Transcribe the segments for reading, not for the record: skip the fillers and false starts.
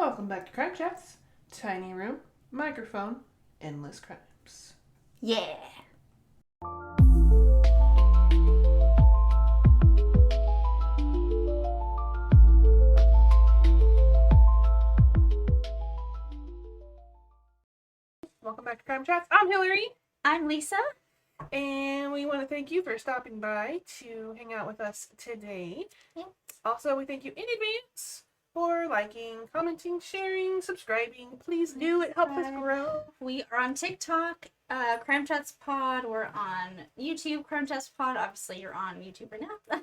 Welcome back to Crime Chats. Tiny room, microphone, endless crimes. Yeah. Welcome back to Crime Chats. I'm Hillary. I'm Lisa. And we want to thank you for stopping by to hang out with us today. Yep. Also, we thank you in advance for liking, commenting, sharing, subscribing. Please do. It helps us grow. We are on TikTok, Crime Chats Pod. We're on YouTube, Crime Chats Pod. Obviously, you're on YouTube right now.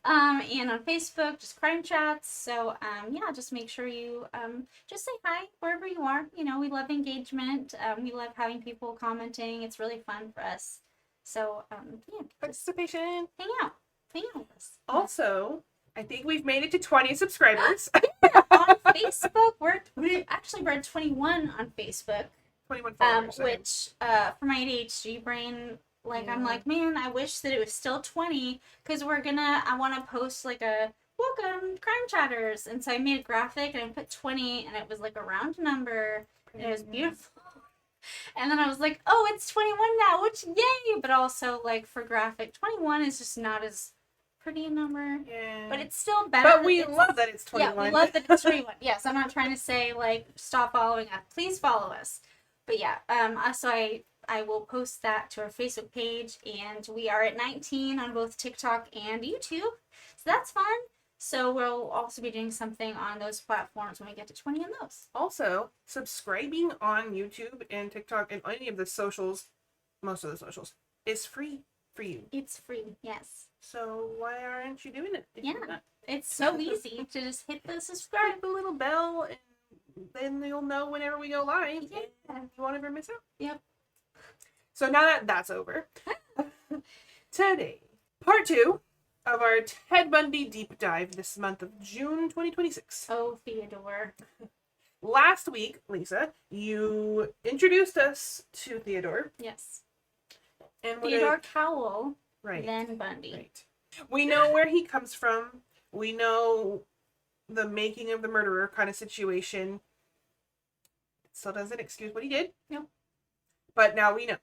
And on Facebook, just Crime Chats. So, yeah, just make sure you just say hi wherever you are. You know, we love engagement. We love having people commenting. It's really fun for us. So, yeah, Participation. hang out with us. Also, I think we've made it to 20 subscribers. On Facebook, we're at 21 on Facebook. 21 followers. Which for my ADHD brain, I'm like, man, I wish that it was still 20, because I want to post like a welcome crime chatters, and so I made a graphic and I put 20, and it was like a round number, and it was beautiful. And then I was like, oh, it's 21 now, which yay! But also, like, for graphic, 21 is just not as pretty a number. Yeah. But it's still better. But we love that it's 21. Yeah, we love that it's 21. Yes, I'm not trying to say, like, stop following us. Please follow us. But yeah, so I will post that to our Facebook page, and we are at 19 on both TikTok and YouTube. So that's fun. So we'll also be doing something on those platforms when we get to 20 on those. Also, subscribing on YouTube and TikTok and any of the socials, most of the socials, is free for you. It's free, yes. So why aren't you doing it? Yeah, it's so easy to just hit the subscribe. Hit the little bell, and then you'll know whenever we go live. Yeah. And you won't ever miss out. Yep. So now that that's over, today, part 2 of our Ted Bundy deep dive this month of June 2026. Oh, Theodore. Last week, Lisa, you introduced us to Theodore. Yes. And Theodore Cowell, right. then Bundy. Right. We know where he comes from. We know the making of the murderer kind of situation. It still doesn't excuse what he did. No. But now we know.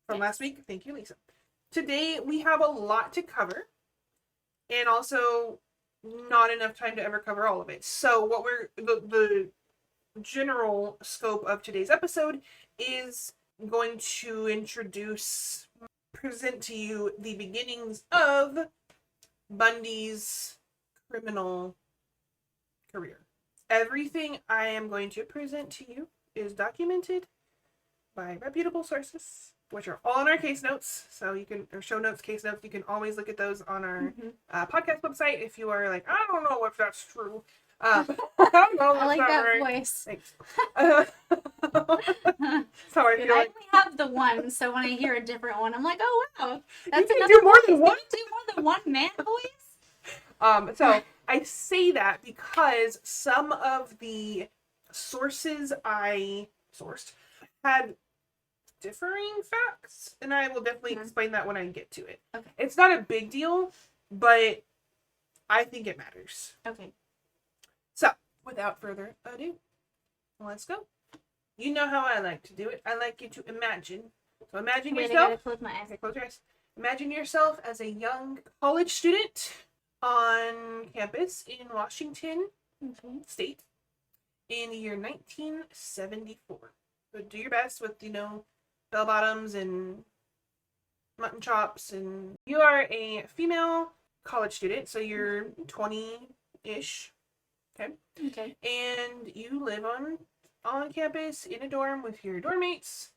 From last week, thank you, Lisa. Today, we have a lot to cover. And also, not enough time to ever cover all of it. So, what the general scope of today's episode is going to present to you the beginnings of Bundy's criminal career. Everything I am going to present to you is documented by reputable sources, which are all in our case notes. So you can, or show notes, case notes, you can always look at those on our podcast website if you are like, I don't know if that's true. I don't know. I like that right. voice. Thanks. Sorry, I feel I like only have the one, so when I hear a different one, I'm like, oh wow, that's you can another do more voice. than one. You can do more than one man voice. So I say that because some of the sources I sourced had differing facts, and I will definitely explain that when I get to it. Okay. It's not a big deal, but I think it matters. Okay. So, without further ado, let's go. You know how I like to do it. I like you to imagine. So imagine Wait, yourself. I gotta close my eyes. Okay, close your eyes. Imagine yourself as a young college student on campus in Washington State in the year 1974. So do your best with, bell bottoms and mutton chops. And you are a female college student, so you're 20-ish. Okay. And you live on campus in a dorm with your dorm mates.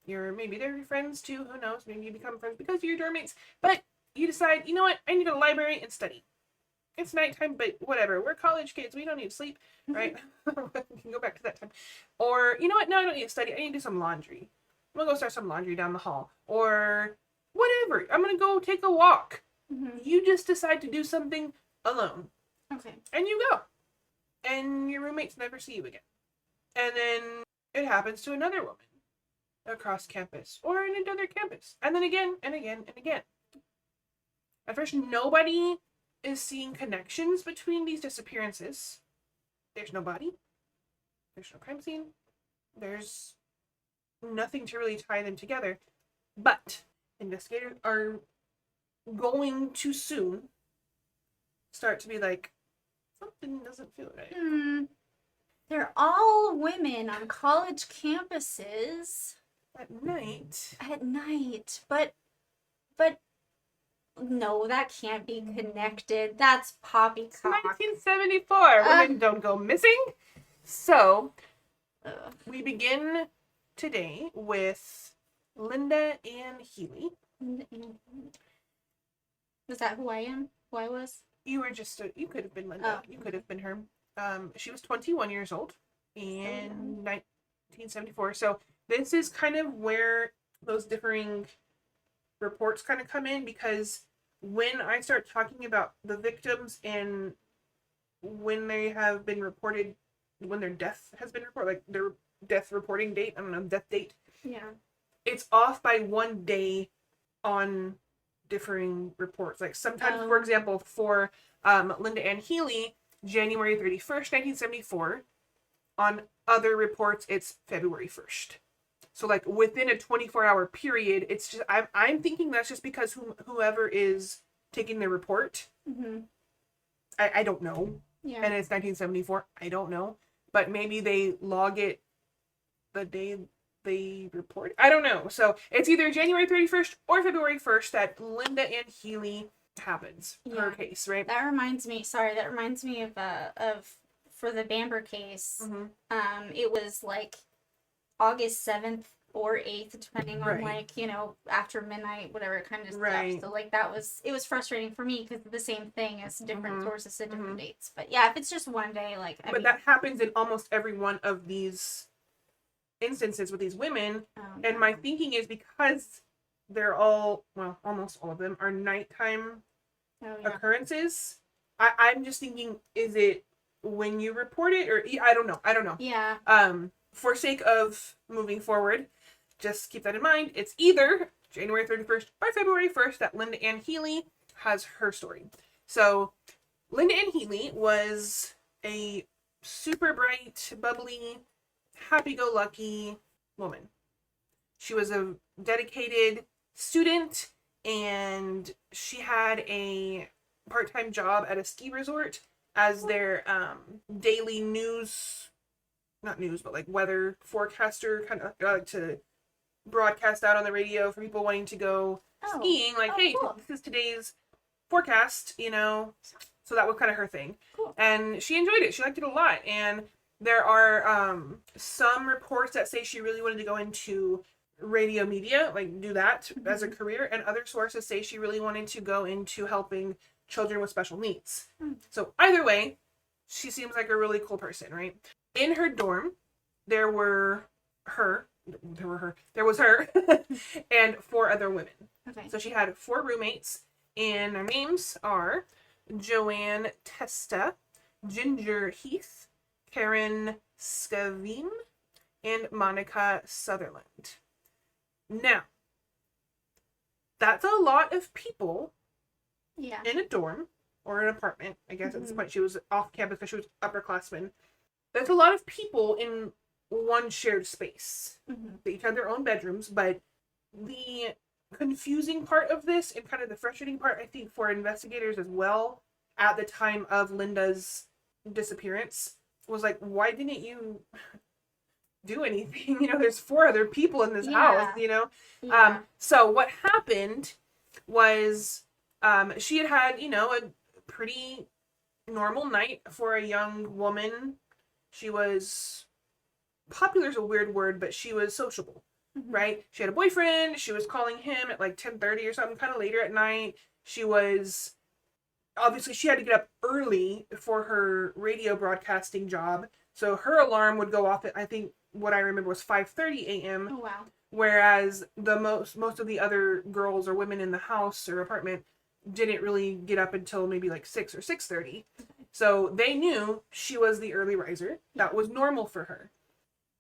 Maybe they're your friends too, who knows? Maybe you become friends because of your dorm mates. But you decide, you know what? I need to go to the library and study. It's nighttime, but whatever. We're college kids. We don't need to sleep, right? We can go back to that time. Or, you know what? No, I don't need to study. I need to do some laundry. I'm going to go start some laundry down the hall. Or whatever. I'm going to go take a walk. Mm-hmm. You just decide to do something alone. Okay. And you go. And your roommates never see you again. And then it happens to another woman across campus or in another campus. And then again and again and again. At first, nobody is seeing connections between these disappearances. There's no body. There's no crime scene. There's nothing to really tie them together. But investigators are going to soon start to be like, something doesn't feel right. They're all women on college campuses. At night. At night. But no, that can't be connected. That's poppycock. 1974. Women don't go missing. So, we begin today with Linda Ann Healy. Was that who I am? Who I was? You were just you could have been Linda. You could have been her. She was 21 years old in 1974. So this is kind of where those differing reports kind of come in, because when I start talking about the victims and when they have been reported, when their death has been reported, like their death reporting date, I don't know, death date. Yeah. It's off by 1 day on differing reports. Like sometimes, for example, for Linda Ann Healy, January 31st, 1974. On other reports, it's February 1st. So like within a 24-hour period, it's just, I'm thinking that's just because whoever is taking the report, I don't know. Yeah. And it's 1974. I don't know. But maybe they log it the day they report. I don't know. So it's either January 31st or February 1st that Linda Ann Healy happens. Her case, right? That reminds me of for the Bamber case. It was like August 7th or 8th, depending on like, you know, after midnight, whatever kind of stuff. So like it was frustrating for me because the same thing as different sources at different dates. But yeah, if it's just 1 day, like I mean, that happens in almost every one of these instances with these women. And my thinking is because they're all, well, almost all of them are nighttime occurrences. I'm just thinking, is it when you report it, or I don't know. Yeah. For sake of moving forward, just keep that in mind. It's either January 31st or February 1st that Linda Ann Healy has her story. So Linda Ann Healy was a super bright, bubbly, happy-go-lucky woman. She was a dedicated student, and she had a part-time job at a ski resort as their daily not news, but like weather forecaster, kind of to broadcast out on the radio for people wanting to go skiing. Like, hey, cool. This is today's forecast, you know. So that was kind of her thing. Cool. And she enjoyed it. She liked it a lot. And there are some reports that say she really wanted to go into radio media, like do that as a career. And other sources say she really wanted to go into helping children with special needs. So either way, she seems like a really cool person, right? In her dorm, there was her and 4 other women. Okay. So she had 4 roommates, and their names are Joanne Testa, Ginger Heath, Karen Scavine, and Monica Sutherland. Now, that's a lot of people in a dorm or an apartment. I guess at this point she was off campus because she was upperclassmen. There's a lot of people in one shared space. They each had their own bedrooms, but the confusing part of this and kind of the frustrating part, I think, for investigators as well at the time of Linda's disappearance was like, why didn't you do anything? You know, there's 4 other people in this house, you know? Yeah. So what happened was she had, you know, a pretty normal night for a young woman. She was popular is a weird word, but she was sociable, right? She had a boyfriend. She was calling him at like 10:30 or something, kind of later at night. She was, obviously she had to get up early for her radio broadcasting job. So her alarm would go off at, I think what I remember was 5:30 a.m. Oh, wow. Whereas the most of the other girls or women in the house or apartment didn't really get up until maybe like 6 or 6:30. So they knew she was the early riser. That was normal for her.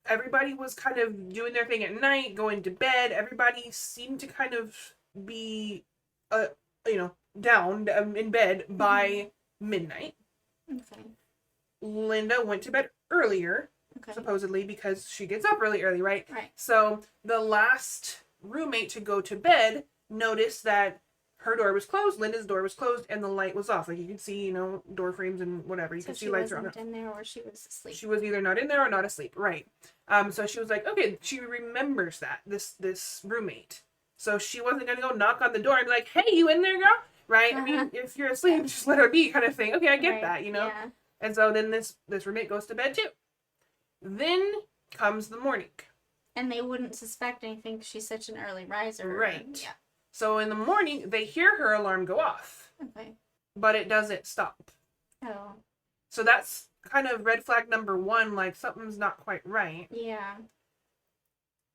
Everybody was kind of doing their thing at night, going to bed. Everybody seemed to kind of be, down in bed by midnight. Okay. Linda went to bed earlier Okay. supposedly, because she gets up really early, right? Right. So the last roommate to go to bed noticed that her door was closed, Linda's door was closed, and the light was off. Like, you could see, door frames and whatever. You So could see she lights around wasn't it. in there, or she was asleep. She was either not in there or not asleep, right? So she was like, okay, she remembers that, this roommate. So she wasn't gonna go knock on the door and be like, hey, you in there, girl? Right? I mean, if you're asleep, just let her be, kind of thing. Okay, I get that, Yeah. And so then this roommate goes to bed too. Then comes the morning. And they wouldn't suspect anything because she's such an early riser. Right. Yeah. So in the morning, they hear her alarm go off. Okay. But it doesn't stop. Oh. So that's kind of red flag number 1, like something's not quite right. Yeah.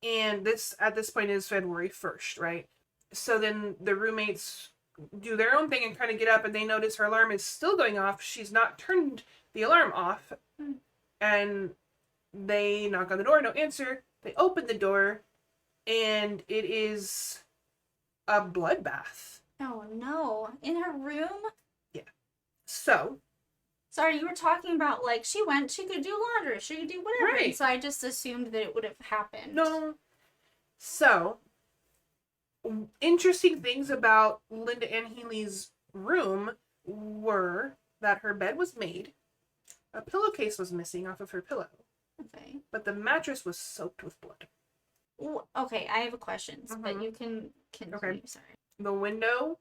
And this, at this point, is February 1st, right? So then the roommates do their own thing and kind of get up, and they notice her alarm is still going off. She's not turned the alarm off. And they knock on the door, no answer. They open the door, and it is a bloodbath. Oh no. In her room? Yeah. So. Sorry, you were talking about, like, she could do laundry, she could do whatever. Right. And so I just assumed that it would have happened. No. So, interesting things about Linda Ann Healy's room were that her bed was made, a pillowcase was missing off of her pillow, Okay. but the mattress was soaked with blood. Ooh, okay, I have a question, but you can continue. Okay. Sorry. The window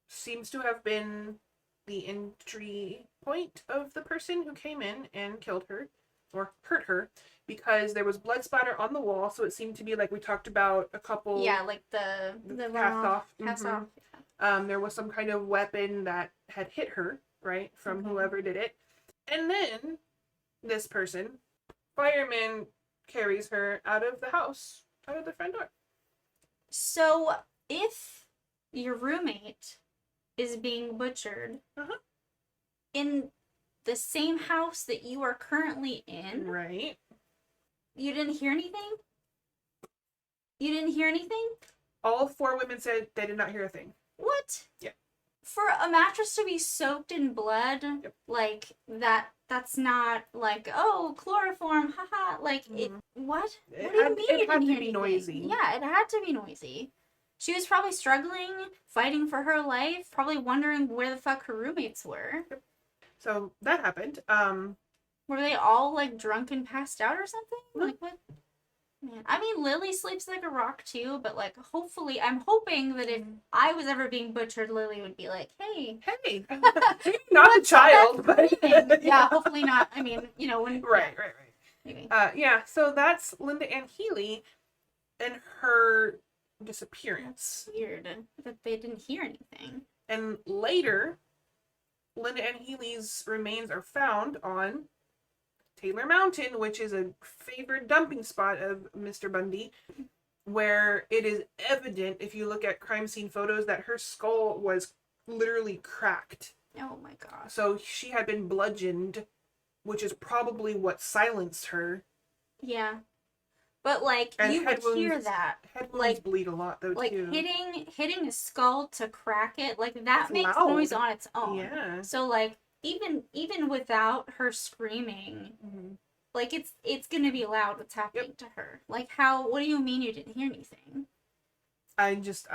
seems to have been the entry point of the person who came in and killed her or hurt her, because there was blood splatter on the wall, so it seemed to be like we talked about a couple. Yeah, like the cast off. Cast off. There was some kind of weapon that had hit her, right, from whoever did it. And then this person, fireman, carries her out of the house, out of the front door. So if your roommate is being butchered in the same house that you are currently in, right? You didn't hear anything? You didn't hear anything? All 4 women said they did not hear a thing. What? Yeah. For a mattress to be soaked in blood, like that's not like, oh, chloroform, haha. Like it. What? What do you mean? It had to be noisy. Yeah, it had to be noisy. She was probably struggling, fighting for her life, probably wondering where the fuck her roommates were. Yep. So that happened. Were they all like drunk and passed out or something? No. Like what? Man, I mean, Lily sleeps like a rock too, but like, hopefully, I'm hoping that if I was ever being butchered, Lily would be like, hey, not a child, but yeah, hopefully not. I mean, when right. Maybe. Yeah. So that's Linda Ann Healy and her disappearance. That's weird that they didn't hear anything. And later, Linda Ann Healy's remains are found on Taylor Mountain, which is a favored dumping spot of Mr. Bundy, where it is evident, if you look at crime scene photos, that her skull was literally cracked. Oh my gosh. So she had been bludgeoned, which is probably what silenced her. Yeah. But like, And you would hear that. Head wounds bleed a lot, though, like too. hitting a skull to crack it, like that It's makes loud. noise on its own. Yeah. So like, even without her screaming, like it's gonna be loud what's happening to her. Like what do you mean you didn't hear anything? That's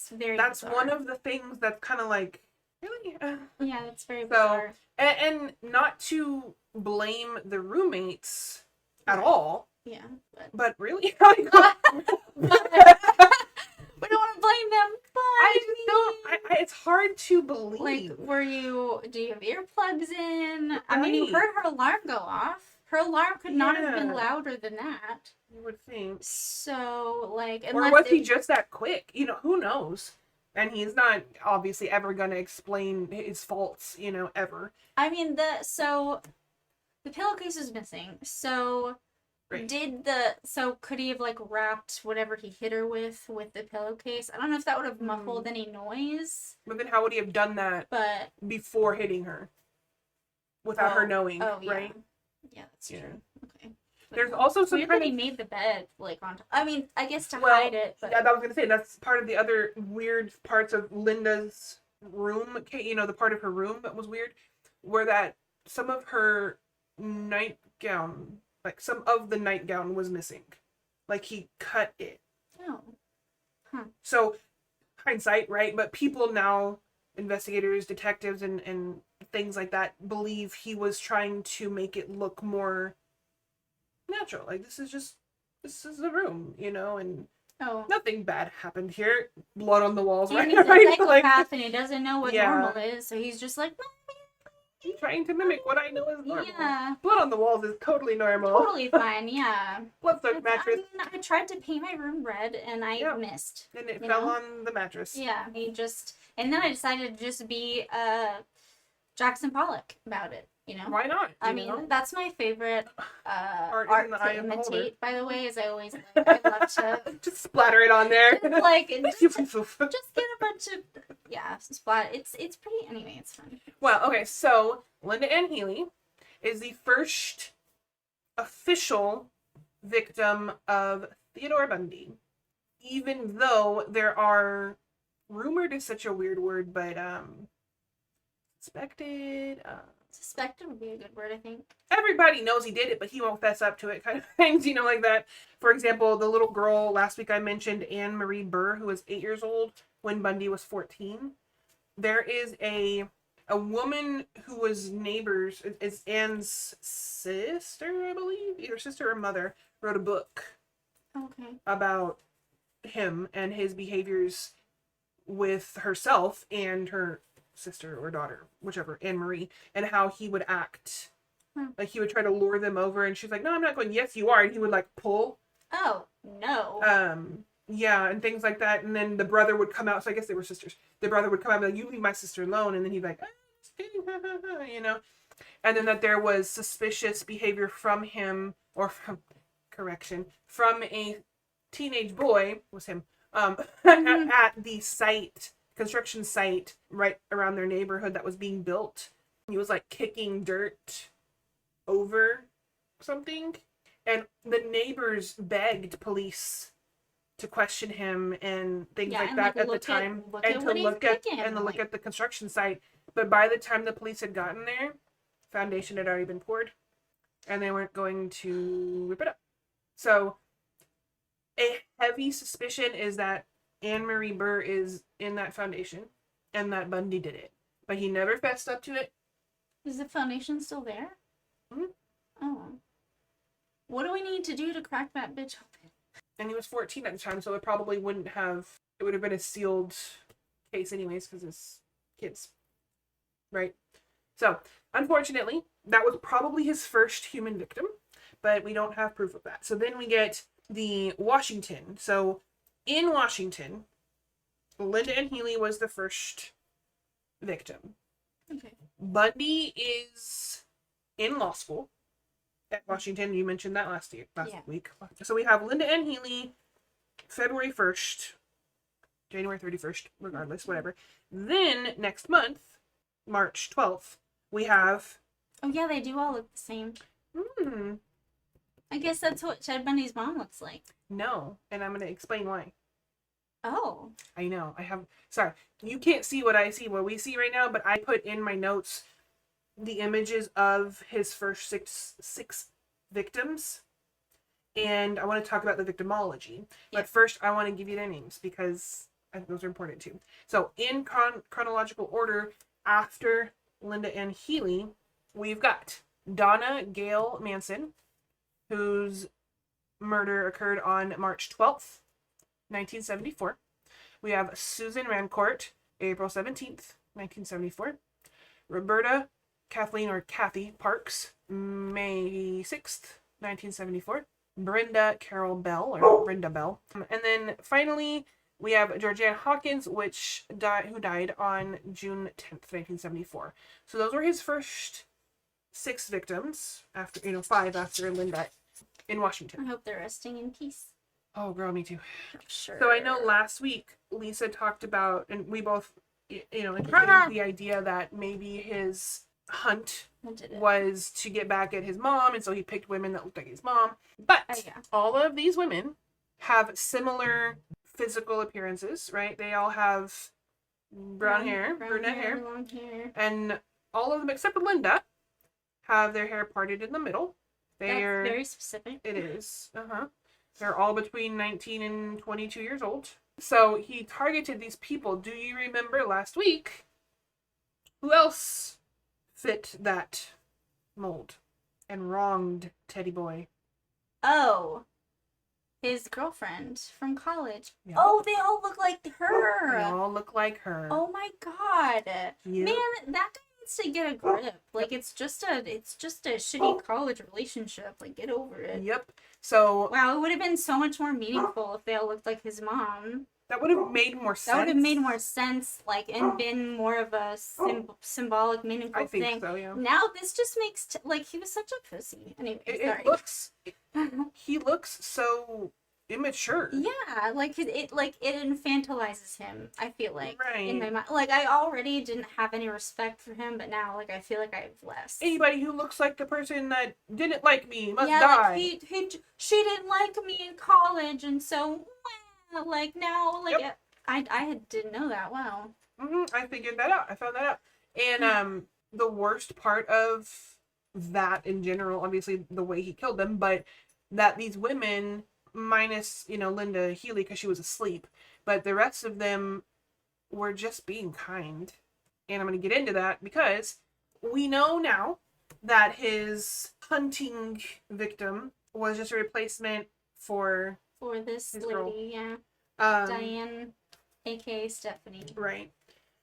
very bizarre. One of the things that's kind of like, really? Yeah, that's very bizarre. And not to blame the roommates at all. Yeah. But really? We don't want to blame them, but I just don't. It's hard to believe. Like, do you have earplugs in? I mean, you heard her alarm go off. Her alarm could not have been louder than that. You would think. So, like, or was he just that quick? Who knows? And he's not obviously ever going to explain his faults, ever. I mean, the pillowcase is missing. So, right. Could he have, like, wrapped whatever he hit her with the pillowcase? I don't know if that would have muffled any noise. But then how would he have done that before hitting her? Without her knowing, right? Yeah, that's true. Okay. There's also some kind of made the bed like on top. I mean, I guess to hide it. But... Yeah, I was gonna say that's part of the other weird parts of Linda's room. The part of her room that was weird, were that some of her nightgown Like, some of the nightgown was missing. Like, he cut it. Oh. Huh. So, hindsight, right? But people now, investigators, detectives, and things like that, believe he was trying to make it look more natural. Like, this is the room, and Oh. nothing bad happened here. Blood on the walls, And right? he's a psychopath and he doesn't know what Yeah. normal is, so he's just like, I'm trying to mimic what I know is normal. yeah. Blood on the walls is totally normal. Totally fine, yeah. Blood-soaked mattress. I tried to paint my room red and I missed. And it fell on the mattress. Yeah, and then I decided to just be Jackson Pollock about it, Why not? I mean, that's my favorite Art art in the to eye of the beholder. imitate, by the way, is I always I love to just splatter it on there. just get a bunch of splat. It's pretty anyway, it's fun. Well, okay, so Linda Ann Healy is the first official victim of Theodore Bundy. Even though there are, rumored is such a weird word, but Suspected would be a good word, I think. Everybody knows he did it, but he won't fess up to it, kind of things, like that. For example, the little girl last week I mentioned, Anne Marie Burr, who was 8 years old when Bundy was 14. There is a woman who was neighbors, is Anne's sister, I believe, either sister or mother, wrote a book about him and his behaviors with herself and her sister or daughter, whichever, Anne Marie, and how he would act. Like, he would try to lure them over, and she's like, no, I'm not going. Yes, you are. And he would, like, pull. Oh, no. Yeah, and things like that. And then the brother would come out. So I guess they were sisters. The brother would come out and be like, you leave my sister alone. And then he'd be like, just kidding, And then that there was suspicious behavior from him, or from a teenage boy, was him, at the construction site right around their neighborhood that was being built. He was, like, kicking dirt over something, and the neighbors begged police to question him and things like that at the time, and to look at the construction site. But by the time the police had gotten there, foundation had already been poured, and they weren't going to rip it up. So a heavy suspicion is that Anne Marie Burr is in that foundation and that Bundy did it, but he never fessed up to it. Is the foundation still there? Mm-hmm. Oh. What do we need to do to crack that bitch open? And he was 14 at the time, so it probably would have been a sealed case anyways, because it's kids. Right? So, unfortunately, that was probably his first human victim, but we don't have proof of that. So then we get the Washington. So, in Washington, Linda Ann Healy was the first victim. Okay. Bundy is in law school at Washington. You mentioned that last week. So we have Linda Ann Healy, February 1st, January 31st, regardless, whatever. Then next month, March 12th, we have... Oh yeah, they do all look the same. I guess that's what Ted Bundy's mom looks like. No, and I'm going to explain why. Oh. I know. Sorry. You can't see what I see, what we see right now, but I put in my notes the images of his first six victims, and I want to talk about the victimology. Yeah. But first, I want to give you their names, because those are important too. So, in chronological order, after Linda Ann Healy, we've got Donna Gail Manson, whose murder occurred on March 12th, 1974. We have Susan Rancourt, April 17th, 1974. Roberta Kathleen or Kathy Parks, May 6th, 1974. Brenda Carol Bell, or Brenda Bell. And then finally, we have Georgianne Hawkins, who died on June 10th, 1974. So those were his first 6 victims, after 5 after Linda, in Washington. I hope they're resting in peace. Oh, girl, me too. Sure. So I know last week Lisa talked about, and we both, entertained the idea that maybe his hunt was to get back at his mom, and so he picked women that looked like his mom. But all of these women have similar physical appearances, right? They all have brunette hair, long hair, and all of them except Linda have their hair parted in the middle. That's very specific. It is. They're all between 19 and 22 years old. So he targeted these people. Do you remember last week who else fit that mold and wronged Teddy Boy? Oh, his girlfriend from college. Yep. Oh, they all look like her. They all look like her. Oh my god. Yep. Man, that guy needs to get a grip. Like it's just a shitty college relationship. Like get over it. Yep. So wow, it would have been so much more meaningful if they all looked like his mom. That would have made more sense. That would have made more sense, like, and been more of a symbolic, meaningful I think thing. so, yeah. Now this just makes like he was such a pussy. Anyway, sorry. He looks so immature. Yeah, like it infantilizes him. I feel like right. in my mind, like I already didn't have any respect for him, but now like I feel like I have less. Anybody who looks like the person that didn't like me must yeah, die. Like she didn't like me in college, and so like now like yep. I didn't know that. Wow. I figured that out. I found that out. And the worst part of that in general, obviously the way he killed them, but that these women, minus, Linda Healy because she was asleep, but the rest of them were just being kind. And I'm going to get into that because we know now that his hunting victim was just a replacement for this lady, girl. Yeah. Diane, aka Stephanie. Right.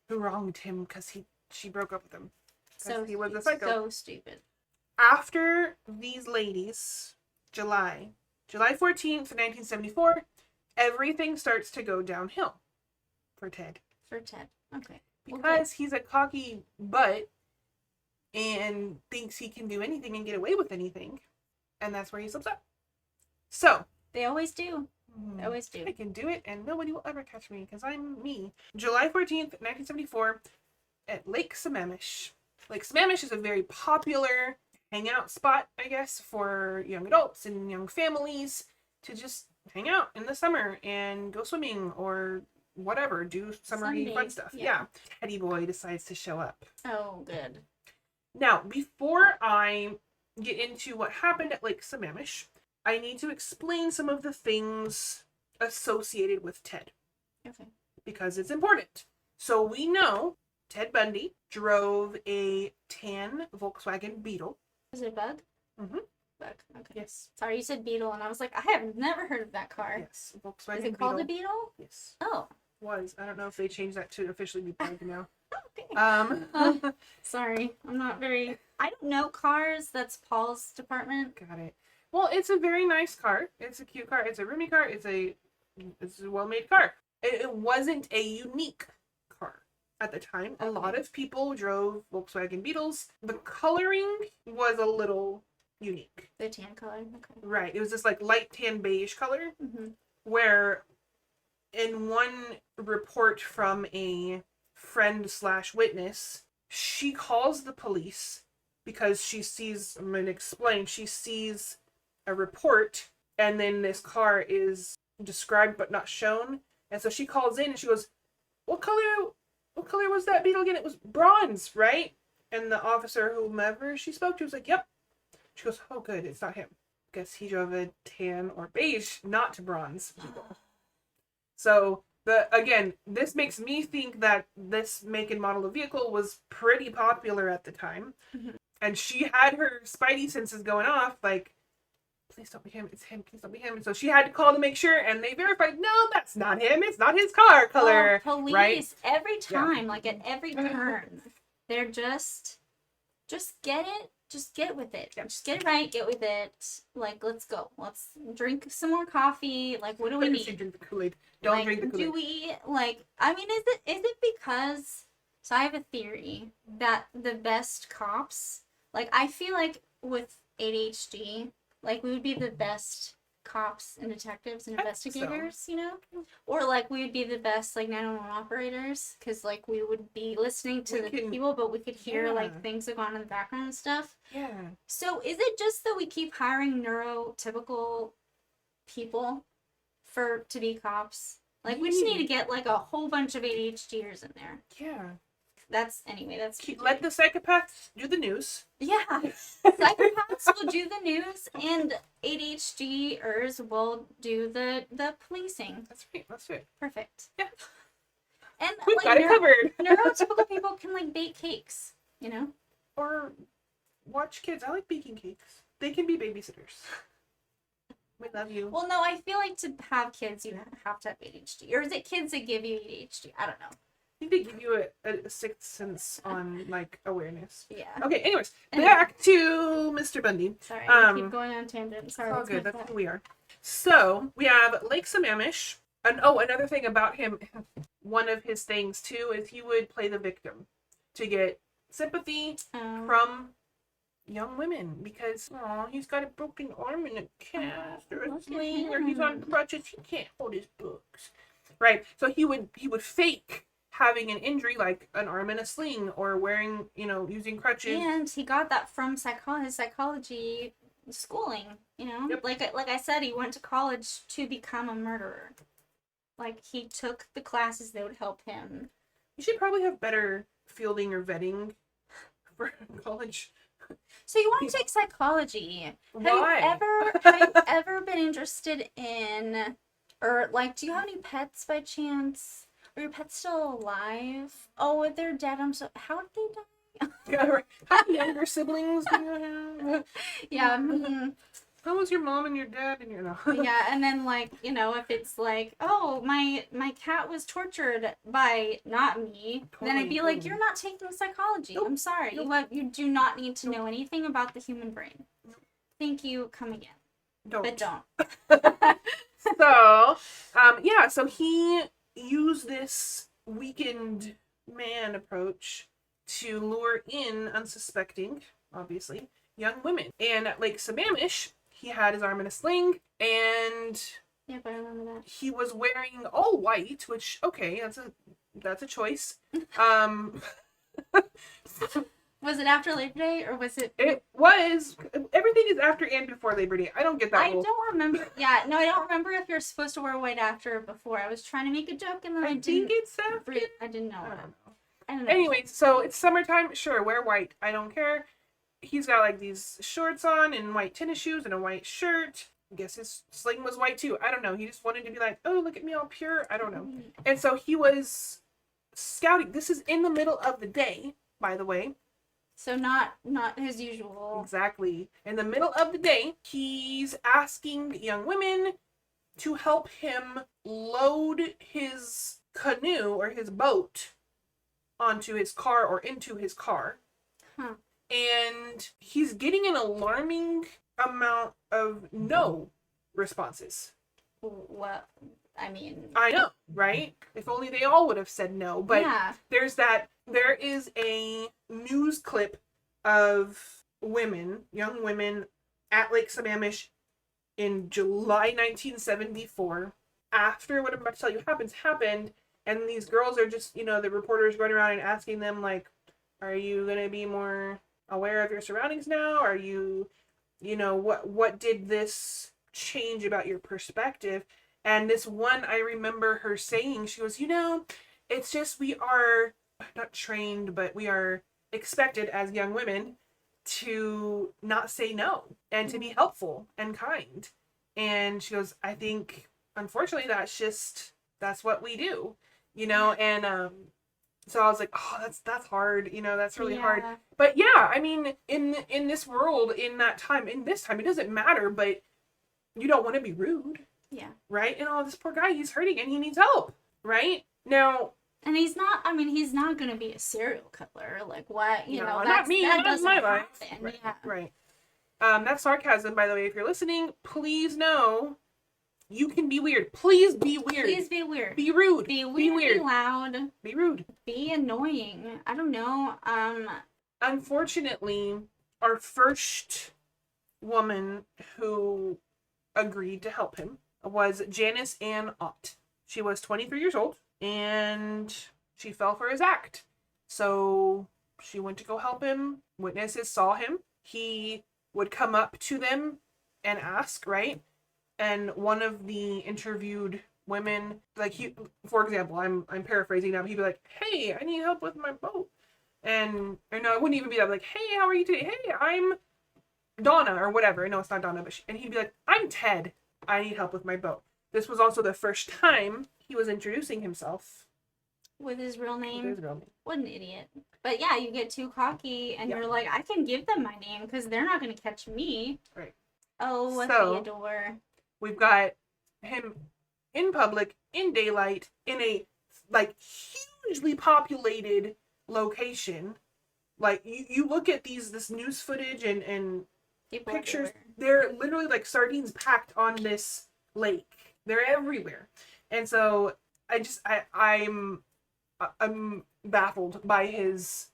Who wronged him because she broke up with him. So he was a psycho. So stupid. After these ladies, July 14th, 1974, everything starts to go downhill for Ted. Okay. Because he's a cocky butt and thinks he can do anything and get away with anything. And that's where he slips up. So. They always do. They always do. I can do it and nobody will ever catch me because I'm me. July 14th, 1974, at Lake Sammamish. Lake Sammamish is a very popular hangout spot, I guess, for young adults and young families to just hang out in the summer and go swimming or whatever, do summery fun stuff. Yeah. Teddy Boy decides to show up. Oh, good. Now, before I get into what happened at Lake Sammamish, I need to explain some of the things associated with Ted. Okay. Because it's important. So we know Ted Bundy drove a tan Volkswagen Beetle. Is it a Bug? Mm-hmm. Bug. Okay. Yes. Sorry, you said Beetle, and I was like, I have never heard of that car. Yes, Volkswagen Beetle. Is it called a Beetle? Yes. Oh. Was. I don't know if they changed that to officially be Bug now. Okay. Sorry, I'm not very... I don't know cars. That's Paul's department. Got it. Well, it's a very nice car. It's a cute car. It's a roomy car. It's a well-made car. It wasn't a unique car at the time. A lot of people drove Volkswagen Beetles. The coloring was a little unique. The tan color? Okay. Right. It was this like light tan beige color. Mm-hmm. Where in one report from a friend/witness, she calls the police because she sees, I'm going to explain, she sees a report and then this car is described but not shown, and so she calls in and she goes, what color was that Beetle again? It was bronze, right? And the officer, whomever she spoke to, was like, yep. She goes, oh good, it's not him. Guess he drove a tan or beige, not bronze Beetle. So again, this makes me think that this make and model of vehicle was pretty popular at the time. Mm-hmm. And she had her spidey senses going off, like, please don't be him, it's him, please don't be him. And so she had to call to make sure, and they verified, no, that's not him, it's not his car color. Police, right? Every time, like at every turn, they're just get it, just get with it. Yep. Just get it right, get with it. Like, let's go. Let's drink some more coffee. Like, what do we need? Drink the Kool-Aid. Don't drink the Kool-Aid. Do we, like, I mean, is it because, so I have a theory that the best cops, like, I feel like with ADHD, like, we would be the best cops and detectives and investigators, you know? Or, like, we would be the best, like, 911 operators, because, like, we would be listening to people, but we could hear, like, things that go on in the background and stuff. Yeah. So, is it just that we keep hiring neurotypical people to be cops? Like, we just need to get, like, a whole bunch of ADHDers in there. Yeah. That's anyway. That's Let the psychopaths do the news. yeah. Psychopaths will do the news, and ADHDers will do the policing. That's right. That's it. Perfect. Yeah. And We've like got it covered. neurotypical people can like bake cakes, you know. Or watch kids. I like baking cakes. They can be babysitters. We love you. Well, no, I feel like to have kids, you have to have ADHD, or is it kids that give you ADHD? I don't know. I think they give you a sixth sense on like awareness. Yeah. Okay. Anyways, Anyway. back to Mr. Bundy. Sorry, I keep going on tangents. Sorry. It's all that's good. my That's fault. who we are. So we have Lake Sammamish. And another thing about him, one of his things too is he would play the victim to get sympathy from young women because he's got a broken arm and a cast or a sling or he's on crutches. He can't hold his books, right? So he would fake having an injury like an arm in a sling or wearing using crutches. And he got that from his psychology schooling. Yep. Like I said, he went to college to become a murderer. Like he took the classes that would help him. You should probably have better fielding or vetting for college. So you want to take psychology? Why? Have you ever been interested in, or like, do you have any pets by chance? Are your pets still alive? Oh, they're dead. How did they die? Yeah, right. How many younger siblings do you have? Yeah. How was your mom and your dad and your Yeah, and then like, if it's like, oh, my cat was tortured by not me, then I'd be like, you're not taking psychology. Nope. I'm sorry. Nope. You do not need to know anything about the human brain. Thank you. Come again. Don't. But don't. So he used this weakened man approach to lure in unsuspecting, obviously, young women. And at Lake Sammamish, he had his arm in a sling, and Yep, I remember that. he was wearing all white, which that's a choice. Was it after Labor Day or was it? It was. Everything is after and before Labor Day. I don't get that I rule. don't remember. Yeah, no, I don't remember if you're supposed to wear white after or before. I was trying to make a joke and then I think didn't. it's after. I didn't know. I don't know. I don't know. Anyway, so it's summertime. Sure, wear white. I don't care. He's got like these shorts on and white tennis shoes and a white shirt. I guess his sling was white too. I don't know. He just wanted to be like, oh, look at me all pure. I don't know. And so he was scouting. This is in the middle of the day, by the way. So not his usual. Exactly. In the middle of the day, he's asking young women to help him load his canoe or his boat onto his car or into his car. Huh. And he's getting an alarming amount of no responses. Well, I mean. I know, right? If only they all would have said no. But yeah. There is a news clip of young women at Lake Sammamish in July 1974. After what I'm about to tell you happened, and these girls are just, the reporters going around and asking them, like, are you going to be more aware of your surroundings now? Are you, what did this change about your perspective? And this one, I remember her saying, she goes, it's just we are not trained, but we are expected as young women to not say no and to be helpful and kind. And she goes, I think, unfortunately, that's what we do, and so I was like, oh, that's hard, that's really hard. But yeah, I mean, in this world, in this time, it doesn't matter, but you don't want to be rude. Yeah. Right? And this poor guy, he's hurting and he needs help. Right? Now. And he's not going to be a serial killer. Like, what? Not me. That doesn't my life. Right. Yeah. Right. That's sarcasm, by the way. If you're listening, please know you can be weird. Please be weird. Please be weird. Be rude. Be weird. Be loud. Be rude. Be annoying. I don't know. Unfortunately, our first woman who agreed to help him was Janice Ann Ott. She was 23 years old, and she fell for his act. So she went to go help him. Witnesses saw him. He would come up to them and ask, right? And one of the interviewed women, like for example, I'm paraphrasing now, he'd be like, hey, I need help with my boat. or no, it wouldn't even be that. Like, hey, how are you today? Hey, I'm Donna or whatever. No, it's not Donna, but and he'd be like, I'm Ted. I need help with my boat. This was also the first time he was introducing himself with his real name. With his real name. What an idiot. But yeah, you get too cocky and you're like, I can give them my name because they're not going to catch me. Right. Oh, so, Theodore. We've got him in public, in daylight, in a, like, hugely populated location. Like, you look at this news footage and pictures, they're literally like sardines packed on this lake. They're everywhere. And so I'm baffled by his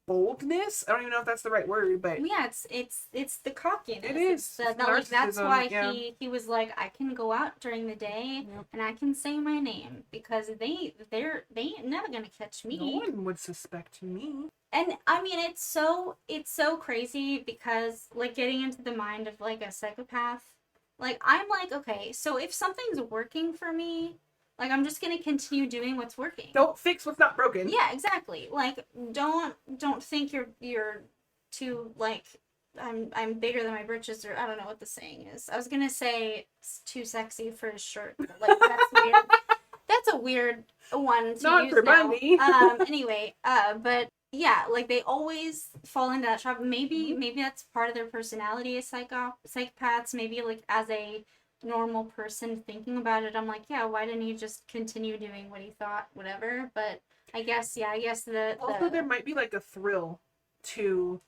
boldness. I don't even know if that's the right word, but yeah, it's the cockiness. It is. That's why he was like, I can go out during the day and I can say my name because they ain't never gonna catch me. No one would suspect me. And I mean, it's so crazy because like getting into the mind of like a psychopath, like I'm like, okay, so if something's working for me, like I'm just gonna continue doing what's working. Don't fix what's not broken. Yeah, exactly. Like don't think you're too like I'm bigger than my britches, or I don't know what the saying is. I was gonna say it's too sexy for his shirt, but like that's weird. That's a weird one to not use for now. Bundy. Anyway, but yeah, like they always fall into that trap. Maybe that's part of their personality as psychopaths. Maybe like as a normal person thinking about it, I'm like, yeah, why didn't he just continue doing what he thought, whatever? But I guess also there might be like a thrill to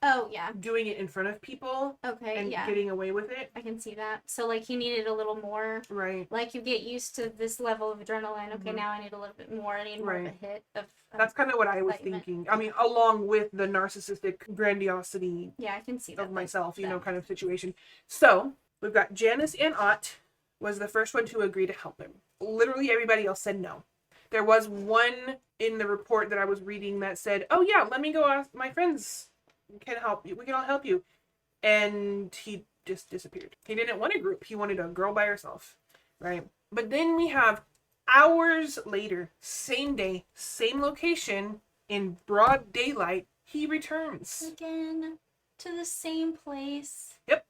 doing it in front of people and getting away with it. I can see that. So like he needed a little more, right? Like you get used to this level of adrenaline. Okay, now I need a little bit more. I need more of a hit of that's kind of what I was thinking. I mean, along with the narcissistic grandiosity I can see that of myself, kind of situation. So we've got Janice and Ott was the first one to agree to help him. Literally everybody else said no. There was one in the report that I was reading that said, oh yeah, let me go ask my friends can help you. We can all help you. And he just disappeared. He didn't want a group. He wanted a girl by herself. Right? But then we have hours later, same day, same location, in broad daylight, he returns. Again, to the same place. Yep.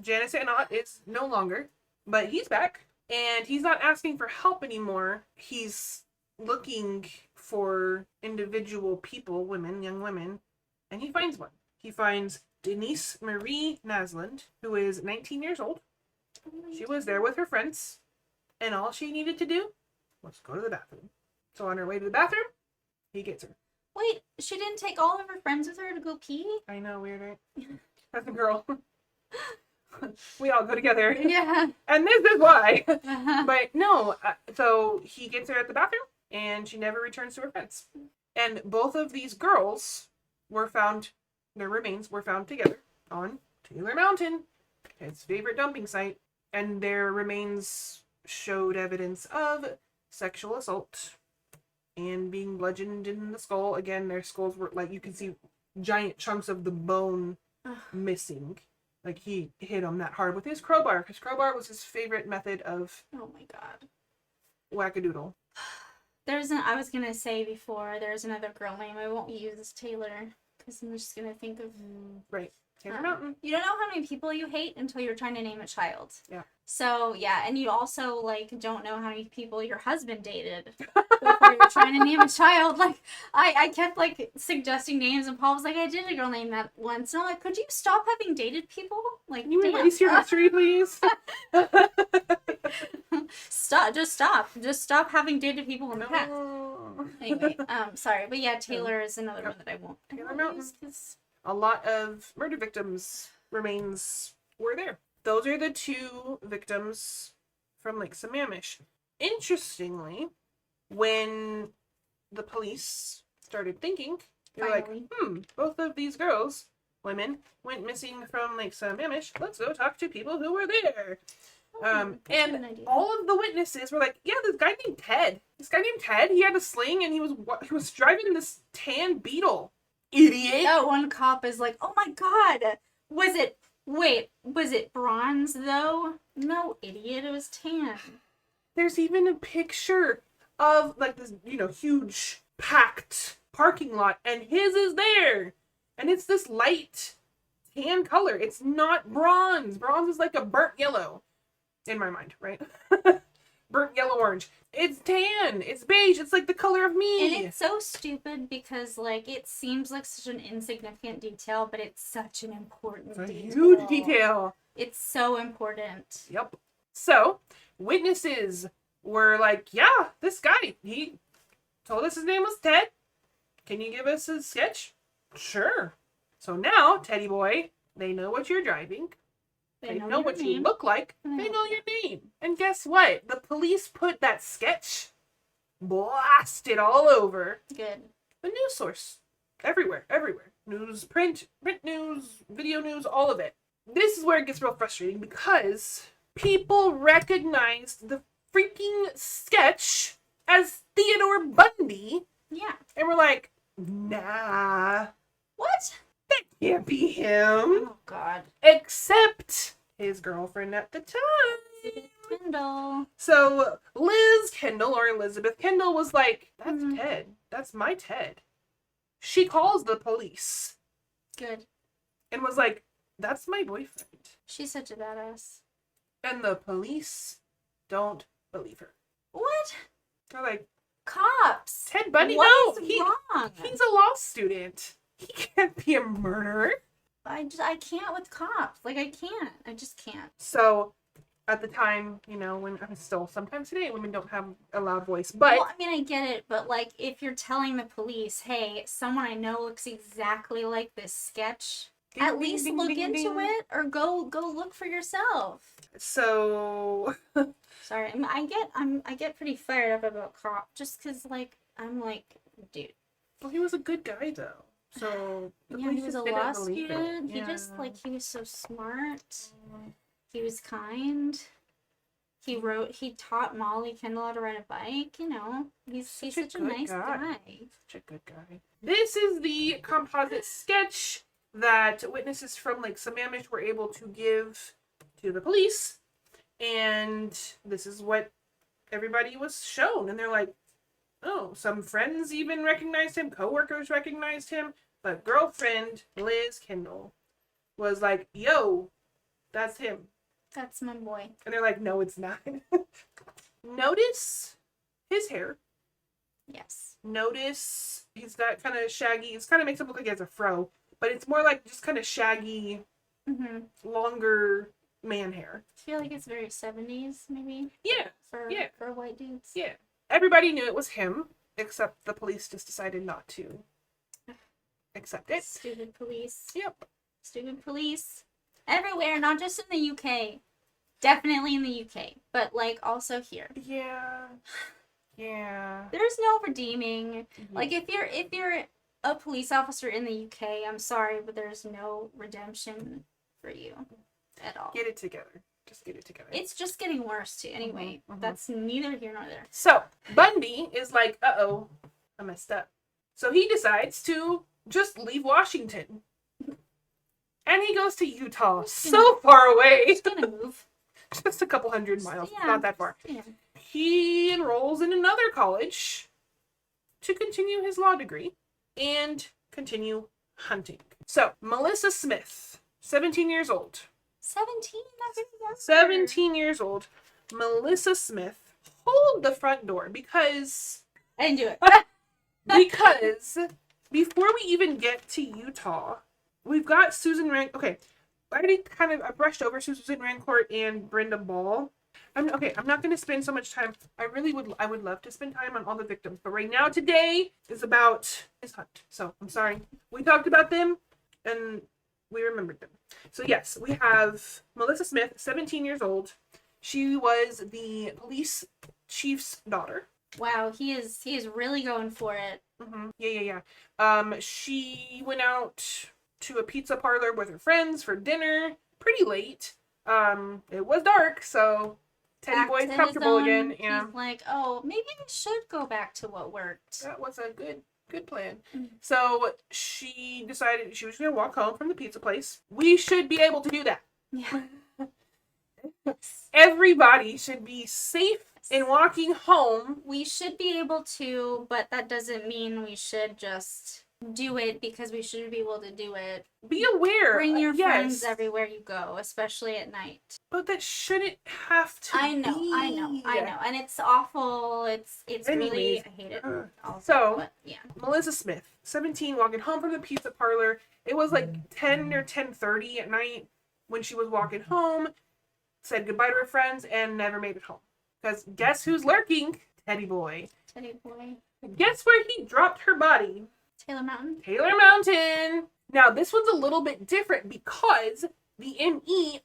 Janice and Ott is no longer, but he's back. And he's not asking for help anymore. He's looking for individual people, young women, and he finds one. He finds Denise Marie Naslund, who is 19 years old. She was there with her friends, and all she needed to do was go to the bathroom. So on her way to the bathroom, he gets her. Wait, she didn't take all of her friends with her to go pee? I know, weird, right? That's a girl. We all go together. Yeah. And this is why. But no, so he gets her at the bathroom, and she never returns to her friends. And both of these girls were found, their remains were found together on Taylor Mountain, his favorite dumping site. And their remains showed evidence of sexual assault and being bludgeoned in the skull. Again, their skulls were, like, you can see giant chunks of the bone missing. Like, he hit him that hard with his crowbar, because crowbar was his favorite method of... Oh my god. Wackadoodle. I was gonna say before, there's another girl name. I won't use Taylor, because I'm just gonna think of... Right. Taylor Mountain. You don't know how many people you hate until you're trying to name a child. Yeah. So, yeah, and you also, like, don't know how many people your husband dated before you're trying to name a child. Like, I kept, like, suggesting names, and Paul was like, I did a girl name that once. And I'm like, could you stop having dated people? Like, can you erase your history, please? Just stop having dated people in the past. Anyway, sorry. But yeah, Taylor is another one that I won't. Taylor Mountain. A lot of murder victims' remains were there. Those are the two victims from Lake Sammamish. Interestingly, when the police started thinking, they were like, both of these women, went missing from Lake Sammamish. Let's go talk to people who were there. And all of the witnesses were like, yeah, this guy named Ted. He had a sling and he was driving this tan Beetle. Idiot. Oh, one cop is like, oh my god, was it bronze though? No, idiot, it was tan. There's even a picture of like this, huge packed parking lot, and his is there. And it's this light tan color. It's not bronze. Bronze is like a burnt yellow in my mind, right? Burnt yellow orange. It's tan. It's beige. It's like the color of me. And it's so stupid because, like, it seems like such an insignificant detail, but it's such an important It's a detail. huge detail. It's so important. Yep. So, witnesses were like, yeah, this guy, he told us his name was Ted. Can you give us a sketch? Sure. So now, Teddy boy, they know what you're driving. They know your what name. you look like. They know your name. And guess what? The police put that sketch blasted all over Good. the news source. Everywhere. News, print news, video news, all of it. This is where it gets real frustrating because people recognized the freaking sketch as Theodore Bundy. Yeah. And we're like, nah, What? that can't be him. Oh, God. Except his girlfriend at the time. Elizabeth Kendall. So Liz Kendall, or Elizabeth Kendall, was like, that's Mhm. Ted. That's my Ted. She calls the police Good. and was like, that's my boyfriend. She's such a badass. And the police don't believe her. What? They're like, Cops. Ted Bundy? What No, is wrong? he's a law student. He can't be a murderer. I can't with cops. Like, I can't. I just can't. So, at the time, you know, when I mean, still sometimes today, women don't have a loud voice. But Well, I mean, I get it, but, like, if you're telling the police, hey, someone I know looks exactly like this sketch, ding, at ding, least ding, look ding, into ding. it, or go look for yourself. So, Sorry, I get pretty fired up about cop just because, like, I'm like, dude. well, he was a good guy though. So the Yeah, police he was a just didn't law believe it. student. He Yeah. just, like, he was so smart. He was kind. He taught Molly Kendall how to ride a bike, you know. He's such a good nice guy. Such a good guy. This is the composite sketch that witnesses from Lake Sammamish were able to give to the police. And this is what everybody was shown. And they're like, oh, some friends even recognized him. Coworkers recognized him. But girlfriend, Liz Kendall, was like, yo, that's him. That's my boy. And they're like, no, it's not. Notice his hair. Yes. Notice he's got kind of shaggy. It kind of makes him look like he has a fro. But it's more like just kind of shaggy, longer man hair. I feel like it's very 70s, maybe. Yeah. For white dudes. Yeah. Everybody knew it was him, except the police just decided not to accept it. Stupid police. Yep. Stupid police. Everywhere, not just in the UK. Definitely in the UK, but, like, also here. Yeah. Yeah. There's no redeeming. Like, if you're a police officer in the UK, I'm sorry, but there's no redemption for you at all. Get it together. Just get it together. It's just getting worse too. Anyway, Mhm. that's neither here nor there. So, Bundy is like, uh-oh, I messed up. So he decides to just leave Washington. And he goes to Utah, so far away. He's gonna move. Just a couple hundred miles, Yeah. not that far. Yeah. He enrolls in another college to continue his law degree and continue hunting. So, Melissa Smith, 17 years old. 17? That's even younger. 17 years old. Melissa Smith, hold the front door because I didn't do it. because before we even get to Utah, we've got Susan Rancourt. Okay, I already I brushed over Susan Rancourt and Brenda Ball. I'm not going to spend so much time. I would love to spend time on all the victims, but right now today is about his hunt. So I'm sorry. We talked about them and we remembered them. So yes, we have Melissa Smith, 17 years old. She was the police chief's daughter. Wow, he is really going for it. Mm-hmm. Yeah. She went out to a pizza parlor with her friends for dinner pretty late. It was dark, so Teddy Back Boy's to his comfortable own, again. Yeah, He's like, oh, maybe I should go back to what worked. that was a good plan. Mhm. So she decided she was going to walk home from the pizza place. We should be able to do that. Yeah. Everybody should be safe in walking home. We should be able to, but that doesn't mean we should just do it because we should be able to do it. Be aware. Bring your friends yes. everywhere you go, especially at night. But that shouldn't have to I know, be. I know. And it's awful. It's Anyways, really, I hate it. Also, so, but, yeah. Melissa Smith, 17, walking home from the pizza parlor. It was like 10 or 10:30 at night when she was walking home, said goodbye to her friends, and never made it home. Because guess who's lurking? Teddy boy. Teddy boy. Guess where he dropped her body? Taylor Mountain. Taylor Mountain. Now, this one's a little bit different because the ME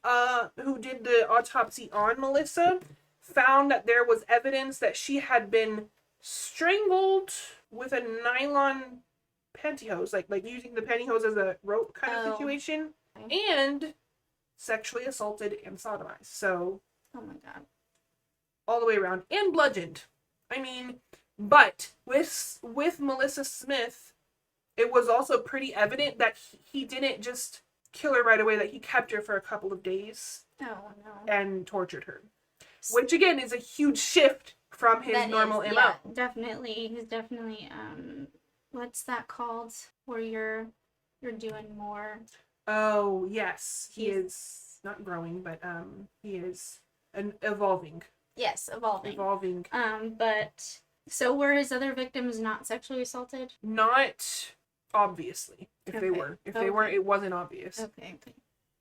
who did the autopsy on Melissa found that there was evidence that she had been strangled with a nylon pantyhose, like using the pantyhose as a rope kind of situation, and sexually assaulted and sodomized. So, oh my god, all the way around, and bludgeoned. I mean, but with Melissa Smith, it was also pretty evident that he didn't just kill her right away, that he kept her for a couple of days. Oh no. And tortured her. Which again is a huge shift from his normal MO. Yeah, definitely. He's definitely what's that called? Where you're doing more. Oh yes. He is not growing, but he is evolving. Yes, evolving. Evolving. But so were his other victims not sexually assaulted? Not obviously. If they were. If they weren't, it wasn't obvious.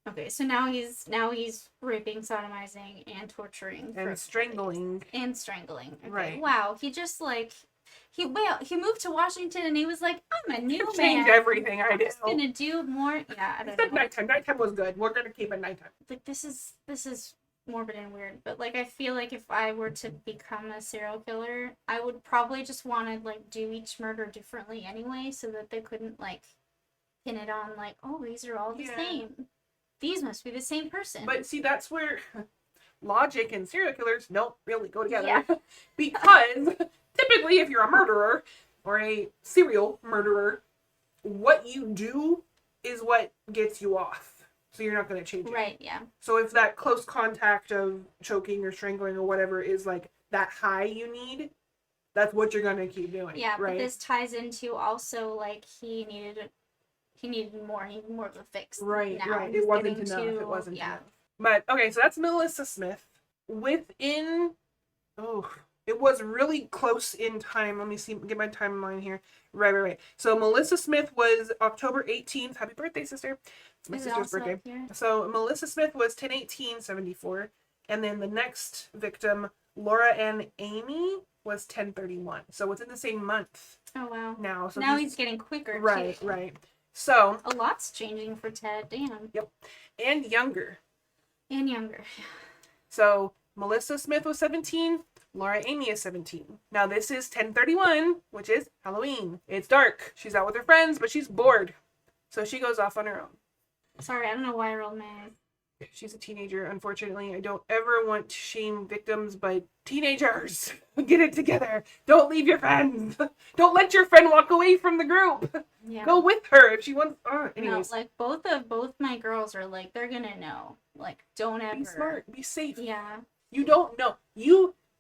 Okay, so now he's raping, sodomizing, and torturing. And strangling. And strangling. Okay. Right. Wow, he just he moved to Washington and he was like, I'm a new man. Changed everything I did. I'm just gonna do more. Yeah, I don't Except know. nighttime. Nighttime was good. We're gonna keep it nighttime. Like this is morbid and weird, but like I feel like if I were to become a serial killer, I would probably just want to like do each murder differently anyway, so that they couldn't like pin it on like, oh, these are all the same. These must be the same person. But see, that's where logic and serial killers don't really go together. Yeah. Because typically, if you're a murderer or a serial murderer, what you do is what gets you off. So you're not going to change it. Right, yeah. So if that close contact of choking or strangling or whatever is like that high you need, that's what you're going to keep doing. Yeah, right? But this ties into also like he needed more of a fix. Right, now. right. He's It wasn't getting enough. to- It wasn't yeah. enough. But okay, so that's Melissa Smith. It was really close in time. Let me see, get my timeline here. Right. So Melissa Smith was October 18th. Happy birthday, sister. It's my Is it sister's also birthday. up here? So Melissa Smith was 10/18/74. And then the next victim, Laura Ann Amy, was 10/31. So it's in the same month Oh wow. now. So Now he's getting quicker. right, too. right. So A lot's changing for Ted. Damn. and younger. And younger. So Melissa Smith was 17. Laura Amy is 17. Now this is 10/31, which is Halloween. It's dark. She's out with her friends, but she's bored. So she goes off on her own. Sorry, I don't know why I rolled my eyes. She's a teenager, unfortunately. I don't ever want to shame victims, but teenagers, get it together. Don't leave your friends. Don't let your friend walk away from the group. Yeah. Go with her if she wants. Anyways. No, like both my girls are like, they're gonna know. Like, don't ever. Be smart. Be safe. Yeah. You don't know.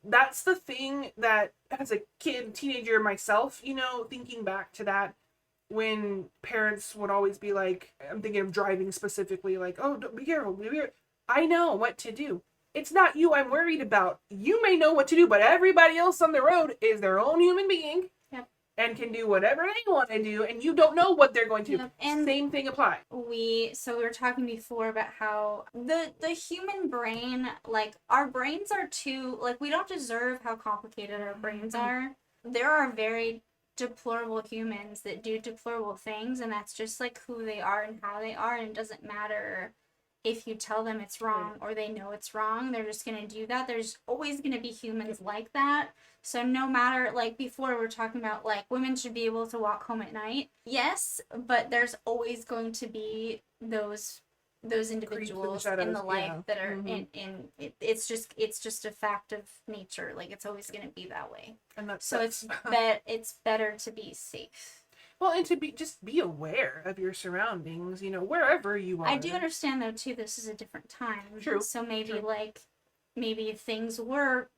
That's the thing that as a kid, teenager myself, thinking back to that, when parents would always be like, I'm thinking of driving specifically, like, oh, don't be careful, be careful. I know what to do. It's not you I'm worried about. You may know what to do, but everybody else on the road is their own human being. Yep. And can do whatever they want to do, and you don't know what they're going to do. Yep. And same thing applies. we were talking before about how the human brain, like our brains are too, like we don't deserve how complicated our brains are. There are very deplorable humans that do deplorable things, and that's just like who they are and how they are, and it doesn't matter if you tell them it's wrong or they know it's wrong. They're just gonna do that. There's always gonna be humans like that. So no matter, like before we were talking about like women should be able to walk home at night, yes, but there's always going to be those individuals in the life that are it's just a fact of nature. Like it's always going to be that way. And that's So it's better to be safe. Well, and to be aware of your surroundings, wherever you are. I do understand though too, this is a different time. True. So maybe True. maybe if things were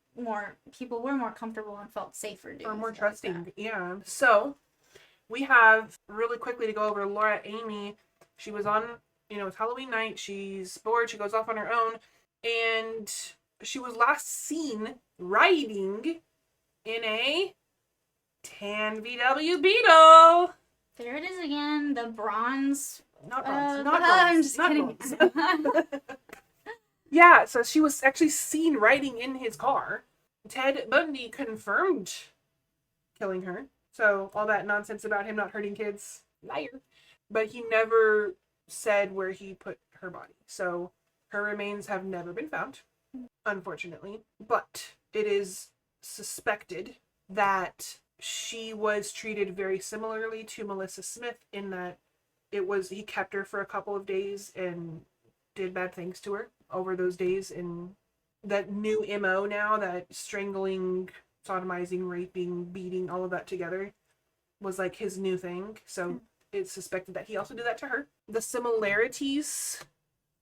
people were more comfortable and felt safer doing Or more stuff like trusting. that. Yeah. So we have really quickly to go over Laura Amy. She was on, it's Halloween night. She's bored. She goes off on her own. And she was last seen riding in a tan VW Beetle. There it is again, the bronze. Not bronze. Not I'm bronze. just Not kidding. bronze. Yeah, so she was actually seen riding in his car. Ted Bundy confirmed killing her. So all that nonsense about him not hurting kids, liar. But he never said where he put her body. So her remains have never been found, unfortunately. But it is suspected that she was treated very similarly to Melissa Smith in that he kept her for a couple of days and did bad things to her over those days. And that new MO now, that strangling, sodomizing, raping, beating, all of that together was like his new thing. So it's suspected that he also did that to her. The similarities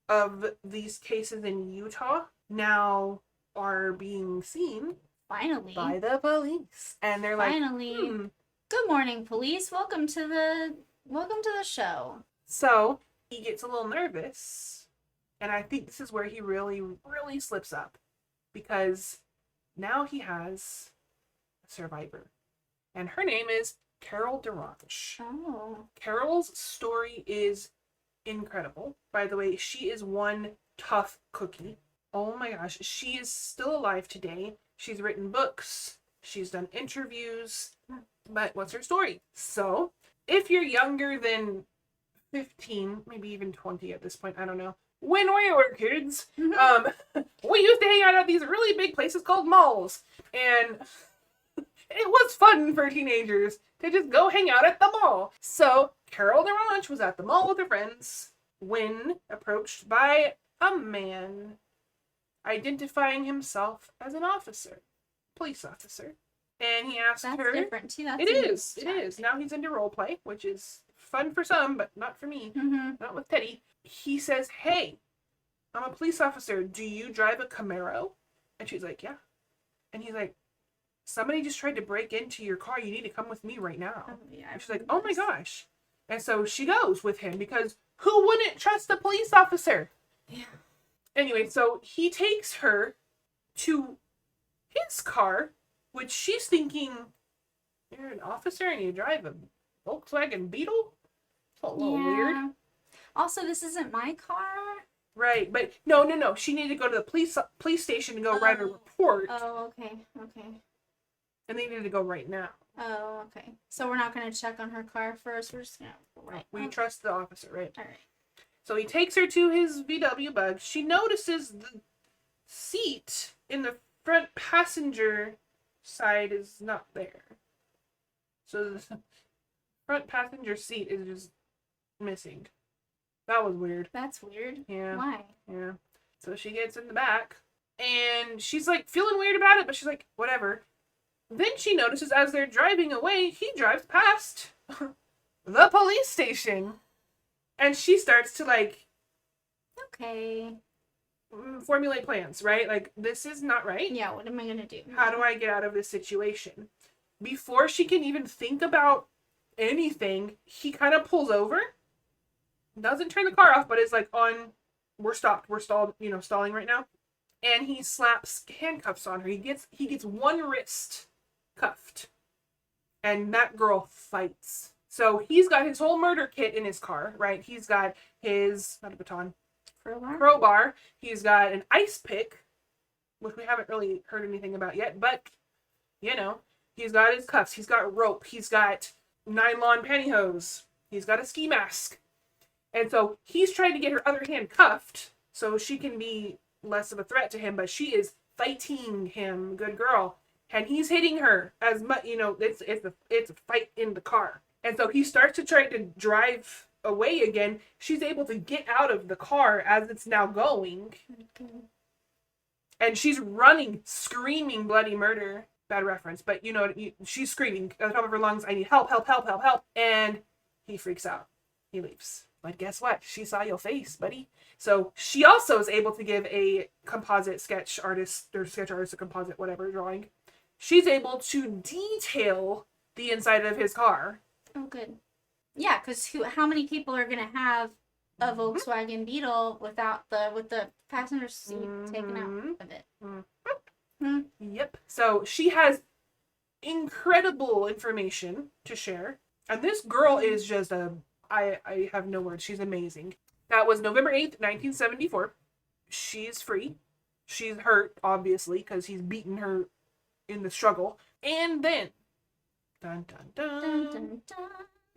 of these cases in Utah now are being seen Finally. by the police. And they're Finally. like, Good morning, police. Welcome to the show. So he gets a little nervous. And I think this is where he really, really slips up. Because now he has a survivor. And her name is Carol Durange. Oh. Carol's story is incredible. By the way, she is one tough cookie. Oh my gosh, she is still alive today. She's written books. She's done interviews. But what's her story? So, if you're younger than 15, maybe even 20 at this point, I don't know. When we were kids, we used to hang out at these really big places called malls. And it was fun for teenagers to just go hang out at the mall. So, Carol Durange was at the mall with her friends when approached by a man identifying himself as an officer, police officer. And he asked That's her... different too. That's It is. Now he's into role play, which is fun for some, but not for me. Not with Teddy. He says, hey, I'm a police officer. Do you drive a Camaro? And she's like, yeah. And he's like, somebody just tried to break into your car. You need to come with me right now. Oh, yeah, and she's like, oh my gosh. And so she goes with him because who wouldn't trust a police officer? Yeah. Anyway, so he takes her to his car, which she's thinking, you're an officer and you drive a Volkswagen Beetle? It's a little weird. Also, this isn't my car. Right, but no. She needed to go to the police station to go write a report. Oh, okay. And they needed to go right now. Oh, okay. So we're not going to check on her car first. We're just going to... Right. We trust the officer, right? All right. So he takes her to his VW Bug. She notices the seat in the front passenger side is not there. So the front passenger seat is just missing. That was weird. That's weird. Yeah. Why? Yeah. So she gets in the back and she's like feeling weird about it, but she's like, whatever. Then she notices as they're driving away, he drives past the police station. And she starts to Okay. formulate plans, right? Like, this is not right. Yeah, what am I going to do? How do I get out of this situation? Before she can even think about anything, he kind of pulls over, doesn't turn the car off, but is like we're stopped, we're stalled, stalling right now. And he slaps handcuffs on her. He gets one wrist cuffed. And that girl fights. So he's got his whole murder kit in his car, right? He's got his, not a baton, crowbar. He's got an ice pick, which we haven't really heard anything about yet, but, he's got his cuffs. He's got rope. He's got nylon pantyhose. He's got a ski mask. And so he's trying to get her other hand cuffed so she can be less of a threat to him, but she is fighting him, good girl. And he's hitting her as much, it's a fight in the car. And so he starts to try to drive away again. She's able to get out of the car as it's now going. Okay. And she's running, screaming bloody murder. Bad reference, but she's screaming at the top of her lungs, I need help, help, help, help, help. And he freaks out. He leaves. But guess what? She saw your face, buddy. So she also is able to give a composite sketch artist a composite whatever drawing. She's able to detail the inside of his car. Oh, good. Yeah, because how many people are gonna have a Volkswagen Beetle with the passenger seat taken out of it? Yep. So she has incredible information to share, and this girl is just I have no words. She's amazing. That was November 8th, 1974. She's free. She's hurt, obviously, because he's beaten her in the struggle. And then, dun dun dun, Dun, dun, dun.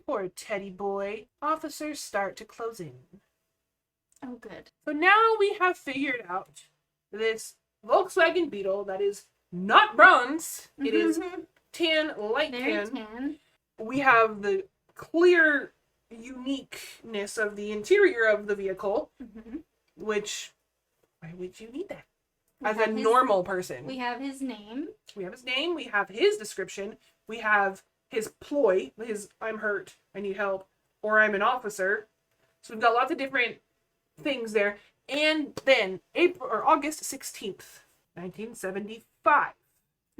poor Teddy boy, officers start to close in. Oh, good. So now we have figured out this Volkswagen Beetle that is not bronze. It is tan, light Very tan. tan. We have the clear uniqueness of the interior of the vehicle, which, why would you need that? As a normal person. We have his name. We have his name, we have his description, we have his ploy, his I'm hurt, I need help, or I'm an officer. So we've got lots of different things there. And then August 16th, 1975.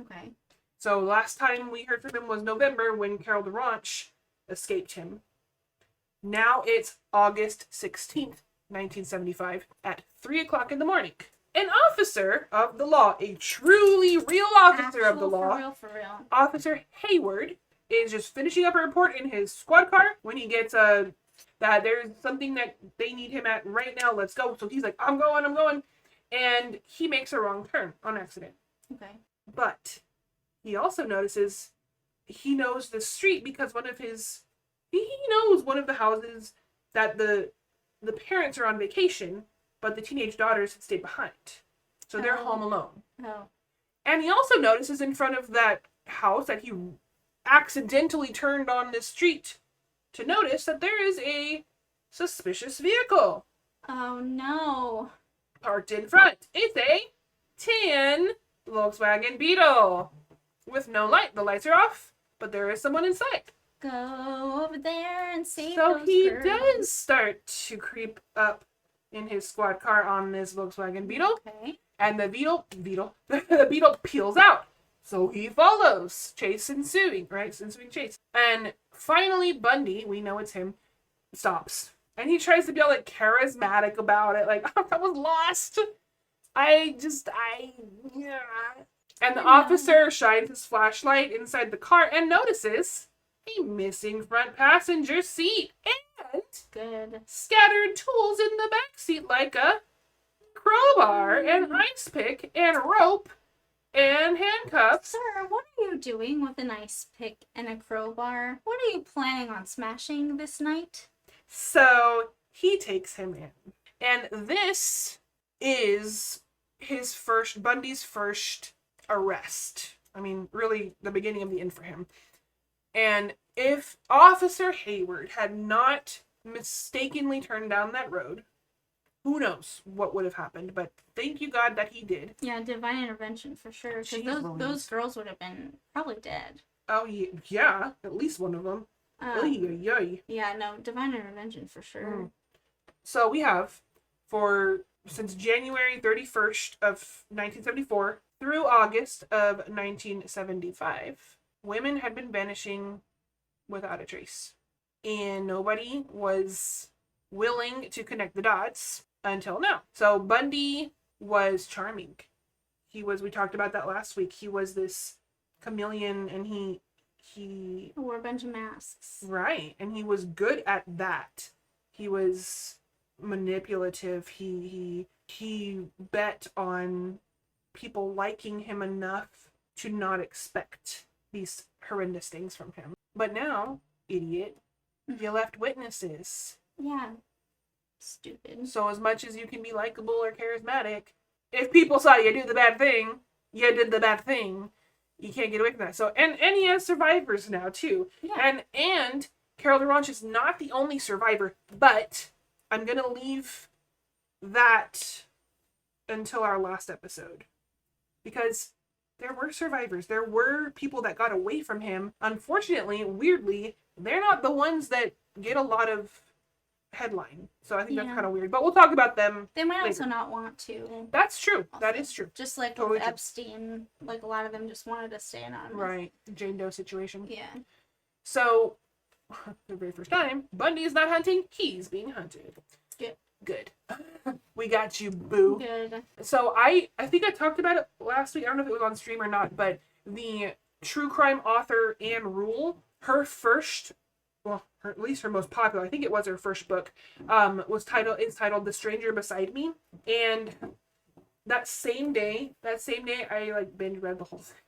Okay. So last time we heard from him was November when Carol DeRanche escaped him. Now it's August 16th, 1975 at 3 o'clock in the morning. An officer of the law, a truly real officer of the law, For real. Officer Hayward, is just finishing up a report in his squad car when he gets that there's something that they need him at right now, let's go. So he's like, I'm going. And he makes a wrong turn on accident. Okay. But he also notices he knows the street because he knows one of the houses that the parents are on vacation, but the teenage daughters had stayed behind. So they're home alone. Oh. And he also notices in front of that house that he accidentally turned on this street to notice that there is a suspicious vehicle Oh no. parked in front. It's a tan Volkswagen Beetle with no light. The lights are off, but there is someone inside. Go over there and save So those he girls. does start to creep up in his squad car on this Volkswagen Beetle, Okay. and the Beetle peels out. So he follows, ensuing chase. And finally Bundy, we know it's him, stops. And he tries to be all like charismatic about it, like, I was lost. Yeah. And the officer shines his flashlight inside the car and notices a missing front passenger seat and Good. scattered tools in the back seat like a crowbar and ice pick and rope and handcuffs. Sir, what are you doing with an ice pick and a crowbar? What are you planning on smashing this night? So he takes him in. And this is Bundy's first arrest. I mean, really the beginning of the end for him. And if Officer Hayward had not mistakenly turned down that road, who knows what would have happened, but thank you God that he did. Yeah, divine intervention for sure. Jeez Because Louise. those girls would have been probably dead. Oh, yeah, at least one of them. Yeah, no, divine intervention for sure. So we have, since January 31st of 1974 through August of 1975, women had been vanishing without a trace. And nobody was willing to connect the dots until now. So Bundy was charming. We talked about that last week. He was this chameleon, and he Wore a bunch of masks. right, and he was good at that. He was manipulative. He bet on people liking him enough to not expect these horrendous things from him. But now, idiot, you left witnesses. Yeah. Stupid. So as much as you can be likable or charismatic, if people saw you do the bad thing, you did the bad thing. You can't get away from that. So and he has survivors now too. Yeah. And Carol DeRanche is not the only survivor, but I'm gonna leave that until our last episode. Because there were survivors. There were people that got away from him. Unfortunately, weirdly, they're not the ones that get a lot of headline. So I think that's Yeah. kind of weird. But we'll talk about them. They might later. also not want to. That's true. Also. That is true. Just like Totally with true. Epstein, like a lot of them just wanted to stay anonymous. Right. Jane Doe situation. Yeah. So, for the very first time, Bundy is not hunting. He's being hunted. Good. We got you, boo. Good. So I think I talked about it last week. I don't know if it was on stream or not, but the true crime author Anne Rule, her first, well, at least her most popular, I think it was her first book, is titled The Stranger Beside Me. And that same day, I like binge read the whole thing.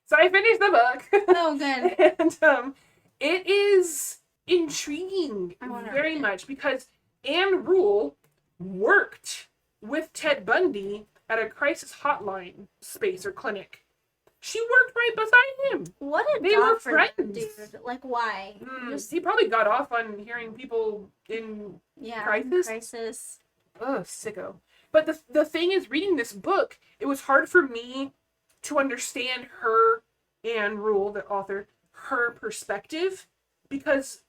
So I finished the book. Oh, good. And it is intriguing very much because Anne Rule worked with Ted Bundy at a crisis hotline space or clinic. She worked right beside him. What a They were friends. Dude. Like, why? He probably got off on hearing people in crisis. Ugh, sicko. But the thing is, reading this book, it was hard for me to understand her, Anne Rule, the author, her perspective, because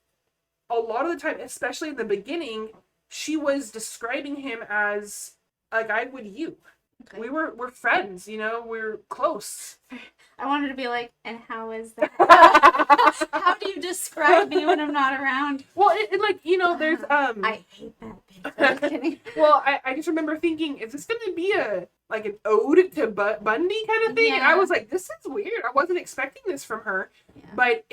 a lot of the time, especially in the beginning, she was describing him as a guy with you. Okay. We're friends, you know, we're close. I wanted to be like, and how is that? How do you describe me when I'm not around? Well, it like, you know, there's I hate that bitch. Well, I just remember thinking, is this gonna be an ode to Bundy kind of thing? Yeah. And I was like, this is weird. I wasn't expecting this from her. Yeah. But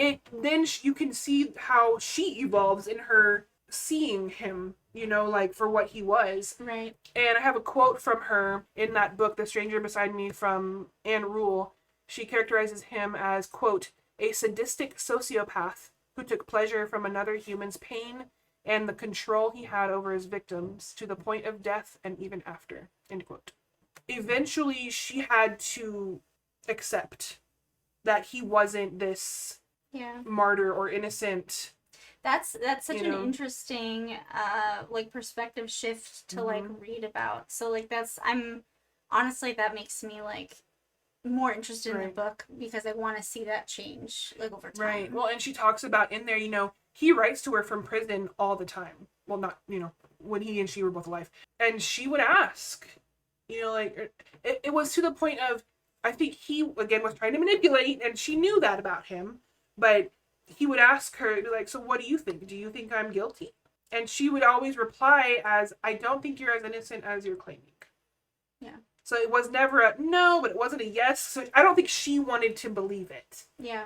then you can see how she evolves in her seeing him, you know, like for what he was. Right. And I have a quote from her in that book, The Stranger Beside Me, from Anne Rule. She characterizes him as, quote, a sadistic sociopath who took pleasure from another human's pain and the control he had over his victims to the point of death and even after, end quote. Eventually, she had to accept that he wasn't this martyr or innocent. That's such an interesting perspective shift to like read about. So like I'm honestly, that makes me like more interested in the book because I want to see that change like over time. Right. Well, and she talks about in there, you know, he writes to her from prison all the time. Well, not, you know, when he and she were both alive. And she would ask, you know, like, it was to the point of, I think he, again, was trying to manipulate, and she knew that about him, but he would ask her, be like, so what do you think? Do you think I'm guilty? And she would always reply as, I don't think you're as innocent as you're claiming. Yeah. So it was never a no, but it wasn't a yes. So I don't think she wanted to believe it. Yeah.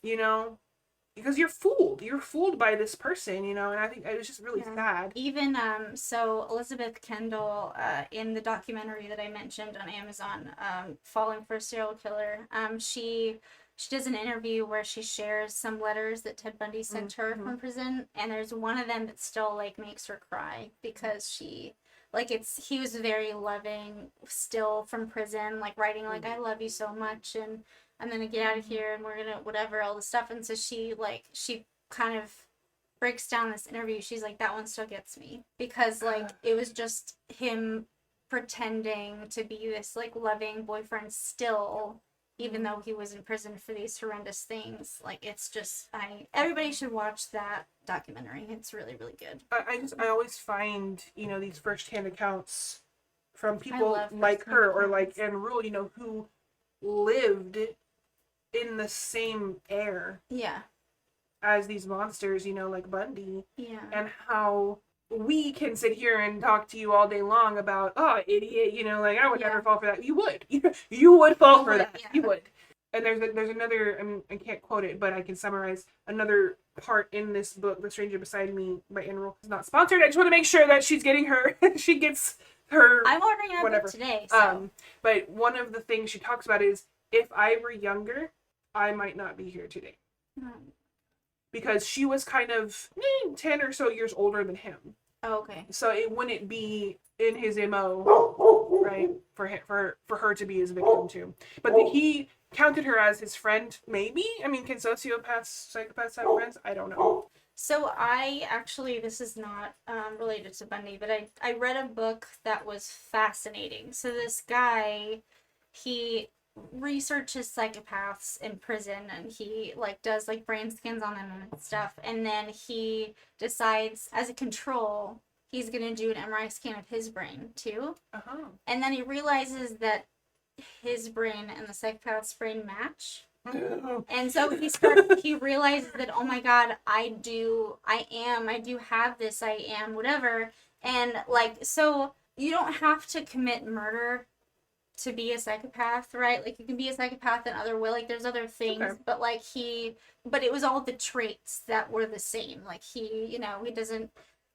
You know? Because you're fooled. You're fooled by this person, you know? And I think it was just really sad. Even, so Elizabeth Kendall, in the documentary that I mentioned on Amazon, Falling for a Serial Killer, she does an interview where she shares some letters that Ted Bundy sent her from prison, and there's one of them that still, like, makes her cry because she... Like, he was very loving still from prison, like, writing, like, I love you so much, and I'm gonna get out of here, and we're gonna, whatever, all this stuff. And so she kind of breaks down this interview. She's like, that one still gets me. Because, like, it was just him pretending to be this, like, loving boyfriend still, even though he was in prison for these horrendous things. Like, it's just, everybody should watch that documentary. It's really, really good. I always find, you know, these first-hand accounts from people like her or like Anne Rule, you know, who lived in the same air as these monsters, you know, like Bundy. Yeah. And how we can sit here and talk to you all day long about, oh, idiot, you know, like, I would never fall for that. You would. You would fall for that. Yeah. You would. And there's another, I can't quote it, but I can summarize another part in this book, The Stranger Beside Me by Anne Rule. It's not sponsored. I just want to make sure that she's getting she gets her... I'm ordering a book today, so... But one of the things she talks about is, if I were younger, I might not be here today. Because she was kind of 10 or so years older than him. Oh, okay. So it wouldn't be in his MO, right, for her to be his victim too. But he counted her as his friend, maybe? I mean, can sociopaths, psychopaths have friends? I don't know. So this is not related to Bundy, but I read a book that was fascinating. So this guy, he researches psychopaths in prison, and he like does like brain scans on them and stuff, and then he decides as a control he's gonna do an MRI scan of his brain too, and then he realizes that his brain and the psychopath's brain match. And so he realizes that, oh my god, I do have this, I am whatever. And like, so you don't have to commit murder to be a psychopath, right? Like, you can be a psychopath in other way, like there's other things, okay. But like but it was all the traits that were the same. Like he doesn't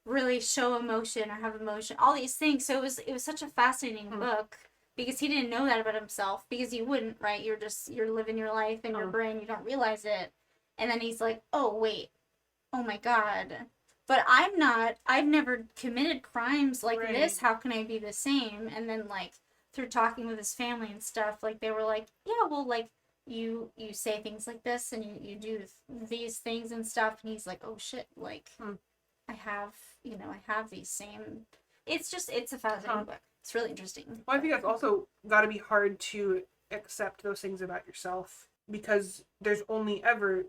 really show emotion or have emotion, all these things. So it was such a fascinating book. Because he didn't know that about himself. Because you wouldn't, right? You're living your life in your brain. You don't realize it. And then he's like, oh, wait. Oh, my God. But I've never committed crimes like this. How can I be the same? And then, like, through talking with his family and stuff, like, they were like, yeah, well, like, you say things like this and you do these things and stuff. And he's like, oh, shit. Like, I have these same... It's a fascinating book. It's really interesting. Well, I think that's also got to be hard to accept those things about yourself, because there's only ever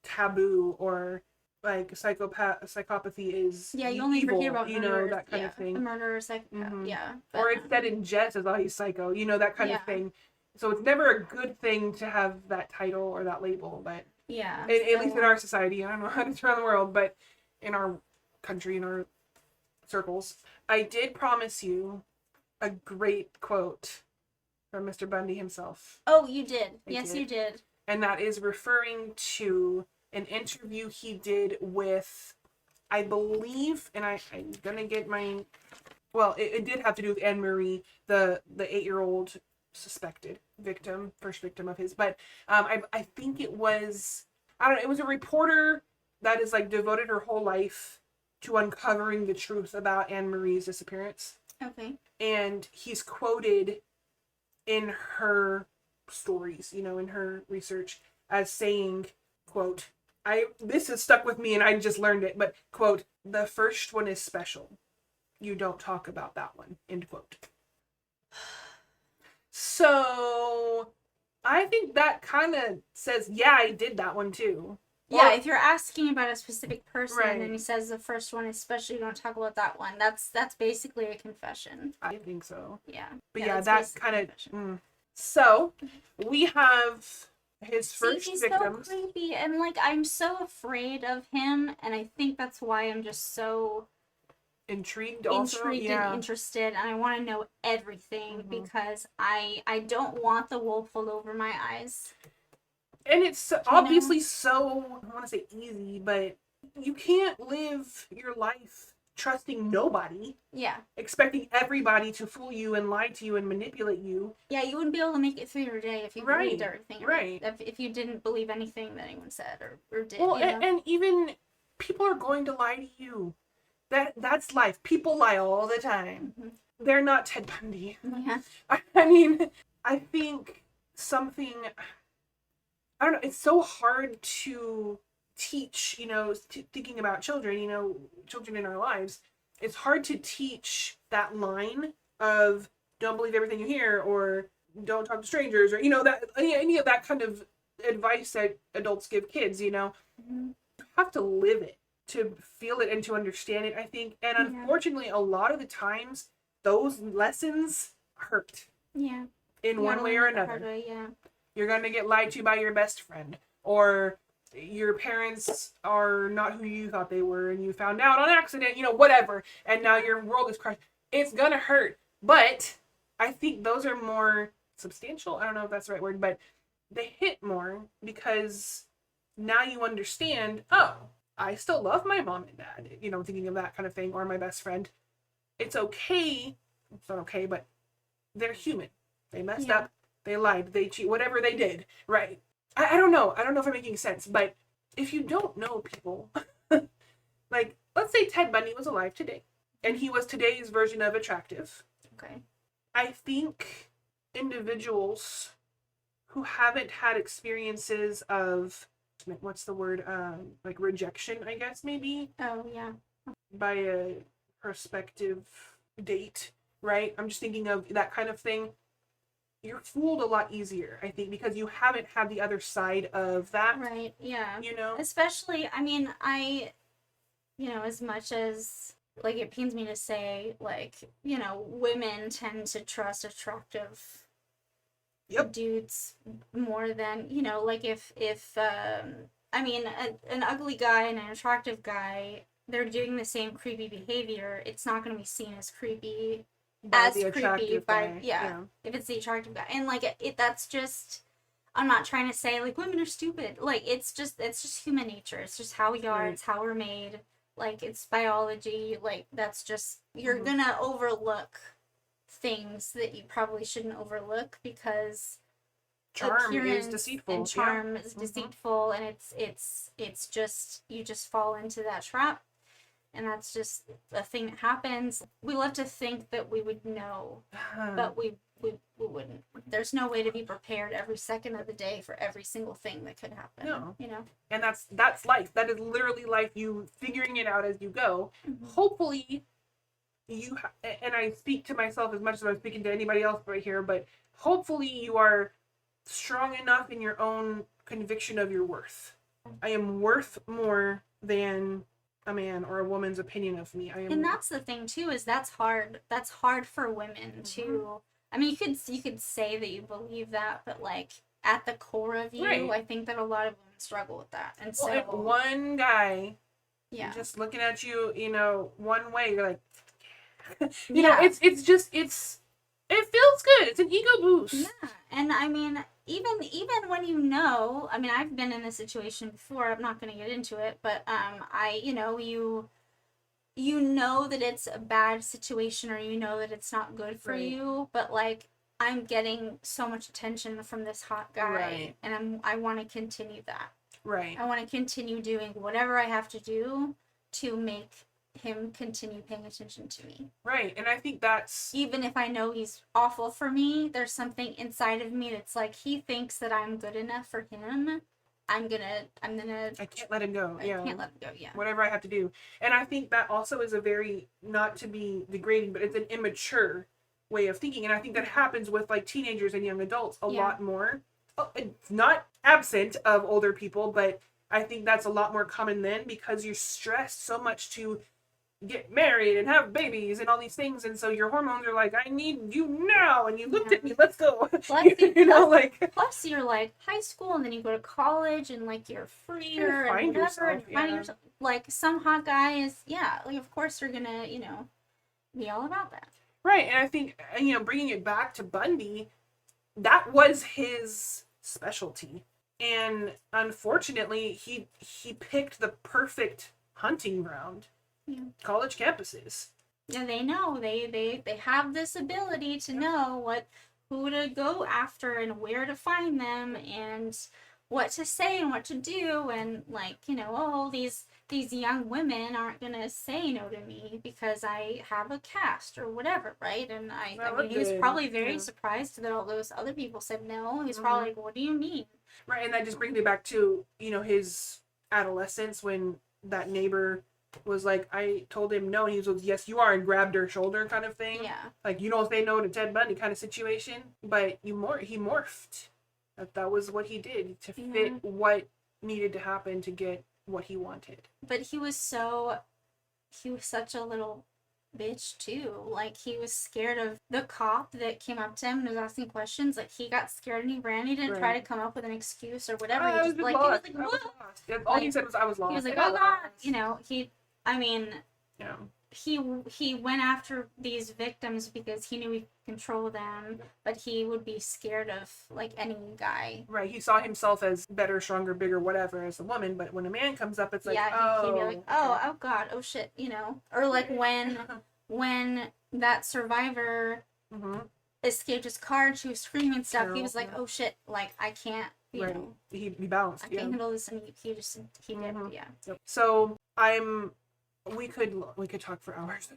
taboo, or like psychopathy is you only evil, hear about murderers, that kind of thing. A murderer, psychopath, But, or it's said in jest as, oh, he's psycho, that kind of thing. So it's never a good thing to have that title or that label, but at least in our society, I don't know how it's around the world, but in our country, in our circles, I did promise you a great quote from Mr. Bundy himself. Oh, you did. Yes, you did. And that is referring to an interview he did with, I believe, and I'm gonna get my... Well, it did have to do with Anne Marie, the 8-year-old suspected victim, first victim of his. But I think it was... I don't know, it was a reporter that is like devoted her whole life to uncovering the truth about Anne Marie's disappearance. Okay. And he's quoted in her stories, in her research, as saying, quote, this has stuck with me and I just learned it, but, quote, the first one is special. You don't talk about that one, end quote. So, I think that kind of says, yeah, I did that one too. Yeah, if you're asking about a specific person and he says the first one especially, you don't talk about that one, that's basically a confession. I think so. Yeah. But that kind of... So, we have his first victim. He's so creepy, and like, I'm so afraid of him, and I think that's why I'm just so... Intrigued and interested, and I want to know everything, because I don't want the wool pulled over my eyes. And it's obviously so, I want to say easy, but you can't live your life trusting nobody. Yeah. Expecting everybody to fool you and lie to you and manipulate you. Yeah, you wouldn't be able to make it through your day if you believed everything. Right. If you didn't believe anything that anyone said or did. Well, and even people are going to lie to you. That's life. People lie all the time. Mm-hmm. They're not Ted Bundy. Yeah. I mean, I think something... I don't know, it's so hard to teach, thinking about children, children in our lives. It's hard to teach that line of don't believe everything you hear, or don't talk to strangers, or, that any of that kind of advice that adults give kids, Mm-hmm. You have to live it to feel it and to understand it, I think. And unfortunately, a lot of the times, those lessons hurt. Yeah. In one way or another. You're going to get lied to by your best friend, or your parents are not who you thought they were and you found out on accident, whatever, and now your world is crushed. It's going to hurt, but I think those are more substantial. I don't know if that's the right word, but they hit more because now you understand, oh, I still love my mom and dad, thinking of that kind of thing, or my best friend. It's okay. It's not okay, but they're human. They messed up. They lied, they cheat, whatever they did, right? I don't know. I don't know if I'm making sense, but if you don't know people, like, let's say Ted Bundy was alive today, and he was today's version of attractive. Okay. I think individuals who haven't had experiences of, what's the word, like rejection, I guess, maybe? Oh, yeah. By a prospective date, right? I'm just thinking of that kind of thing. you're fooled a lot easier, I think, because you haven't had the other side of that, Right, yeah. you know? Especially, I mean, as much as, like, it pains me to say, like, women tend to trust attractive Yep. dudes more than, like, I mean, an ugly guy and an attractive guy, they're doing the same creepy behavior, it's not going to be seen as creepy By the attractive by, guy. yeah, Yeah. if it's the attractive guy. And, like, that's just, I'm not trying to say, like, women are stupid. Like, it's just human nature. It's just how we are. Right. It's how we're made. Like, it's biology. Like, that's just, you're Mhm. gonna overlook things that you probably shouldn't overlook because Charm is appearance deceitful. and charm Yeah. is Mhm. deceitful, and it's just, you just fall into that trap, and that's just a thing that happens. We love to think that we would know, but we wouldn't. There's no way to be prepared every second of the day for every single thing that could happen. No. You know? And that's life. That is literally life, you figuring it out as you go. Mm-hmm. Hopefully and I speak to myself as much as I'm speaking to anybody else right here, but hopefully you are strong enough in your own conviction of your worth. I am worth more than a man or a woman's opinion of me. And that's the thing too, is that's hard. That's hard for women to. I mean, you could say that you believe that, but, like, at the core of you, right. I think that a lot of women struggle with that. And so, if one guy, yeah, just looking at you, one way, you're like, yeah. it feels good. It's an ego boost. Yeah, and I mean, even when I mean, I've been in this situation before. I'm not going to get into it, but you know that it's a bad situation, or you know that it's not good for Right. you, but, like, I'm getting so much attention from this hot guy, Right. and I want to continue that. Right. I want to continue doing whatever I have to do to make him continue paying attention to me. Right. And I think that's, Even if I know he's awful for me, there's something inside of me that's like, he thinks that I'm good enough for him. I'm gonna I can't let him go. I can't let him go, yeah. Whatever I have to do. And I think that also is a very, not to be degrading, but it's an immature way of thinking. And I think that happens with, like, teenagers and young adults a lot more. It's not absent of older people, but I think that's a lot more common then, because you're stressed so much to get married and have babies and all these things, and so your hormones are like, I need you now, and you looked at me, let's go. Plus you're, like, high school, and then you go to college, and, like, you're freer and find whatever, yourself, and find yourself. Like, some hot guy is, like, of course you're gonna, be all about that. Right. And I think, bringing it back to Bundy, that was his specialty, and unfortunately he picked the perfect hunting ground. Yeah. College campuses. Yeah, they know. They have this ability to know who to go after and where to find them and what to say and what to do, and, like, these young women aren't gonna say no to me because I have a cast or whatever, right? And I mean, he was probably very surprised that all those other people said no. He was probably like, what do you mean? Right. And that just brings me back to, his adolescence, when that neighbor was like, I told him no, and he was, yes you are, and grabbed her shoulder, kind of thing. Yeah. Like, you don't say no to Ted Bundy kind of situation. But he morphed. That was what he did to fit what needed to happen to get what he wanted. But he was such a little bitch too. Like, he was scared of the cop that came up to him and was asking questions. Like, he got scared and he ran. He didn't try to come up with an excuse or whatever. He was like, what? All he said was, I was lost. He was like, oh God. He went after these victims because he knew he could control them, but he would be scared of, like, any guy. Right. He saw himself as better, stronger, bigger, whatever as a woman, but when a man comes up, it's like, he'd be like, oh God, oh shit, Or, like, when that survivor escaped his car and she was screaming and stuff, he was like, oh shit, like, I can't, he balanced. I can't handle this, and he did, yeah. So we could talk for hours.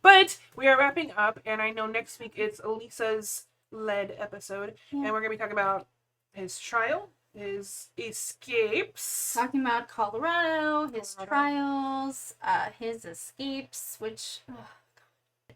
But we are wrapping up, and I know next week it's Elisa's led episode, and we're gonna be talking about his trial, his escapes. Talking about Colorado, his trials, his escapes, which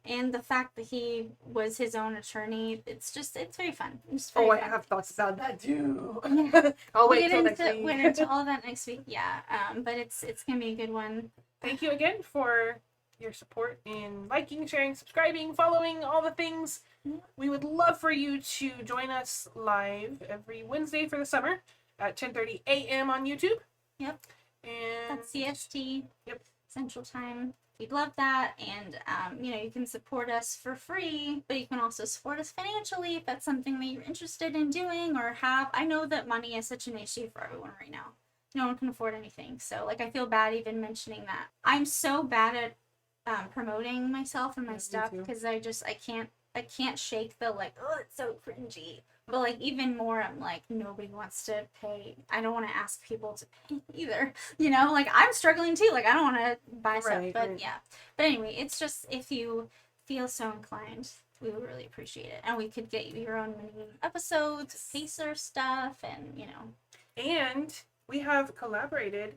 And the fact that he was his own attorney, it's very fun. It's Oh, very I fun. have thoughts about that too. Yeah. I'll We'll wait get till next into, week. we're into all that next week. Yeah. But it's gonna be a good one. Thank you again for your support in liking, sharing, subscribing, following, all the things. Yeah. We would love for you to join us live every Wednesday for the summer at 10:30 a.m. on YouTube. Yep. And That's CST. Yep. Central Time. We'd love that. And, you can support us for free, but you can also support us financially if that's something that you're interested in doing or have. I know that money is such an issue for everyone right now. No one can afford anything. So, I feel bad even mentioning that. I'm so bad at promoting myself and my stuff because I can't shake the, oh, it's so cringy. But, even more, I'm like, nobody wants to pay. I don't want to ask people to pay either. I'm struggling too. I don't want to buy stuff. But, right. yeah. But anyway, it's just, if you feel so inclined, we would really appreciate it. And we could get you your own mini episodes, Pacer stuff, and, And we have collaborated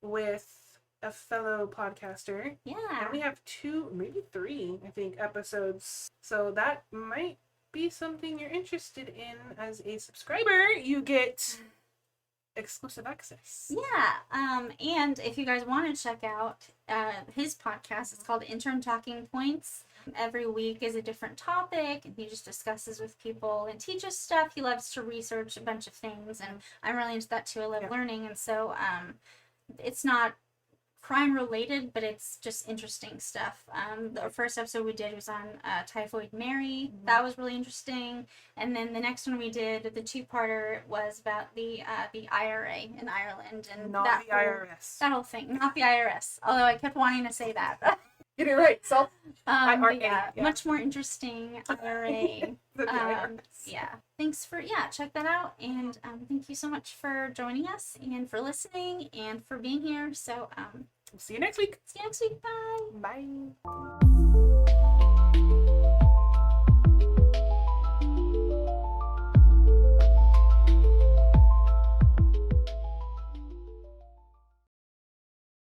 with a fellow podcaster. Yeah. And we have 2, maybe 3, I think, episodes. So that might be something you're interested in as a subscriber. You get exclusive access. Yeah. And if you guys want to check out his podcast, it's called Intern Talking Points. Every week is a different topic, and he just discusses with people and teaches stuff. He loves to research a bunch of things, and I'm really into that too. I love learning, and so it's not crime related, but it's just interesting stuff. The first episode we did was on Typhoid Mary. That was really interesting. And then the next one we did, the 2-parter, was about the IRA in Ireland and Not that the IRS. That whole thing, not the IRS. Although I kept wanting to say that. Get it right. So but yeah, much more interesting IRA. the IRS. Yeah. Thanks for check that out, and thank you so much for joining us and for listening and for being here. So See you next week. see you next week. Bye. Bye.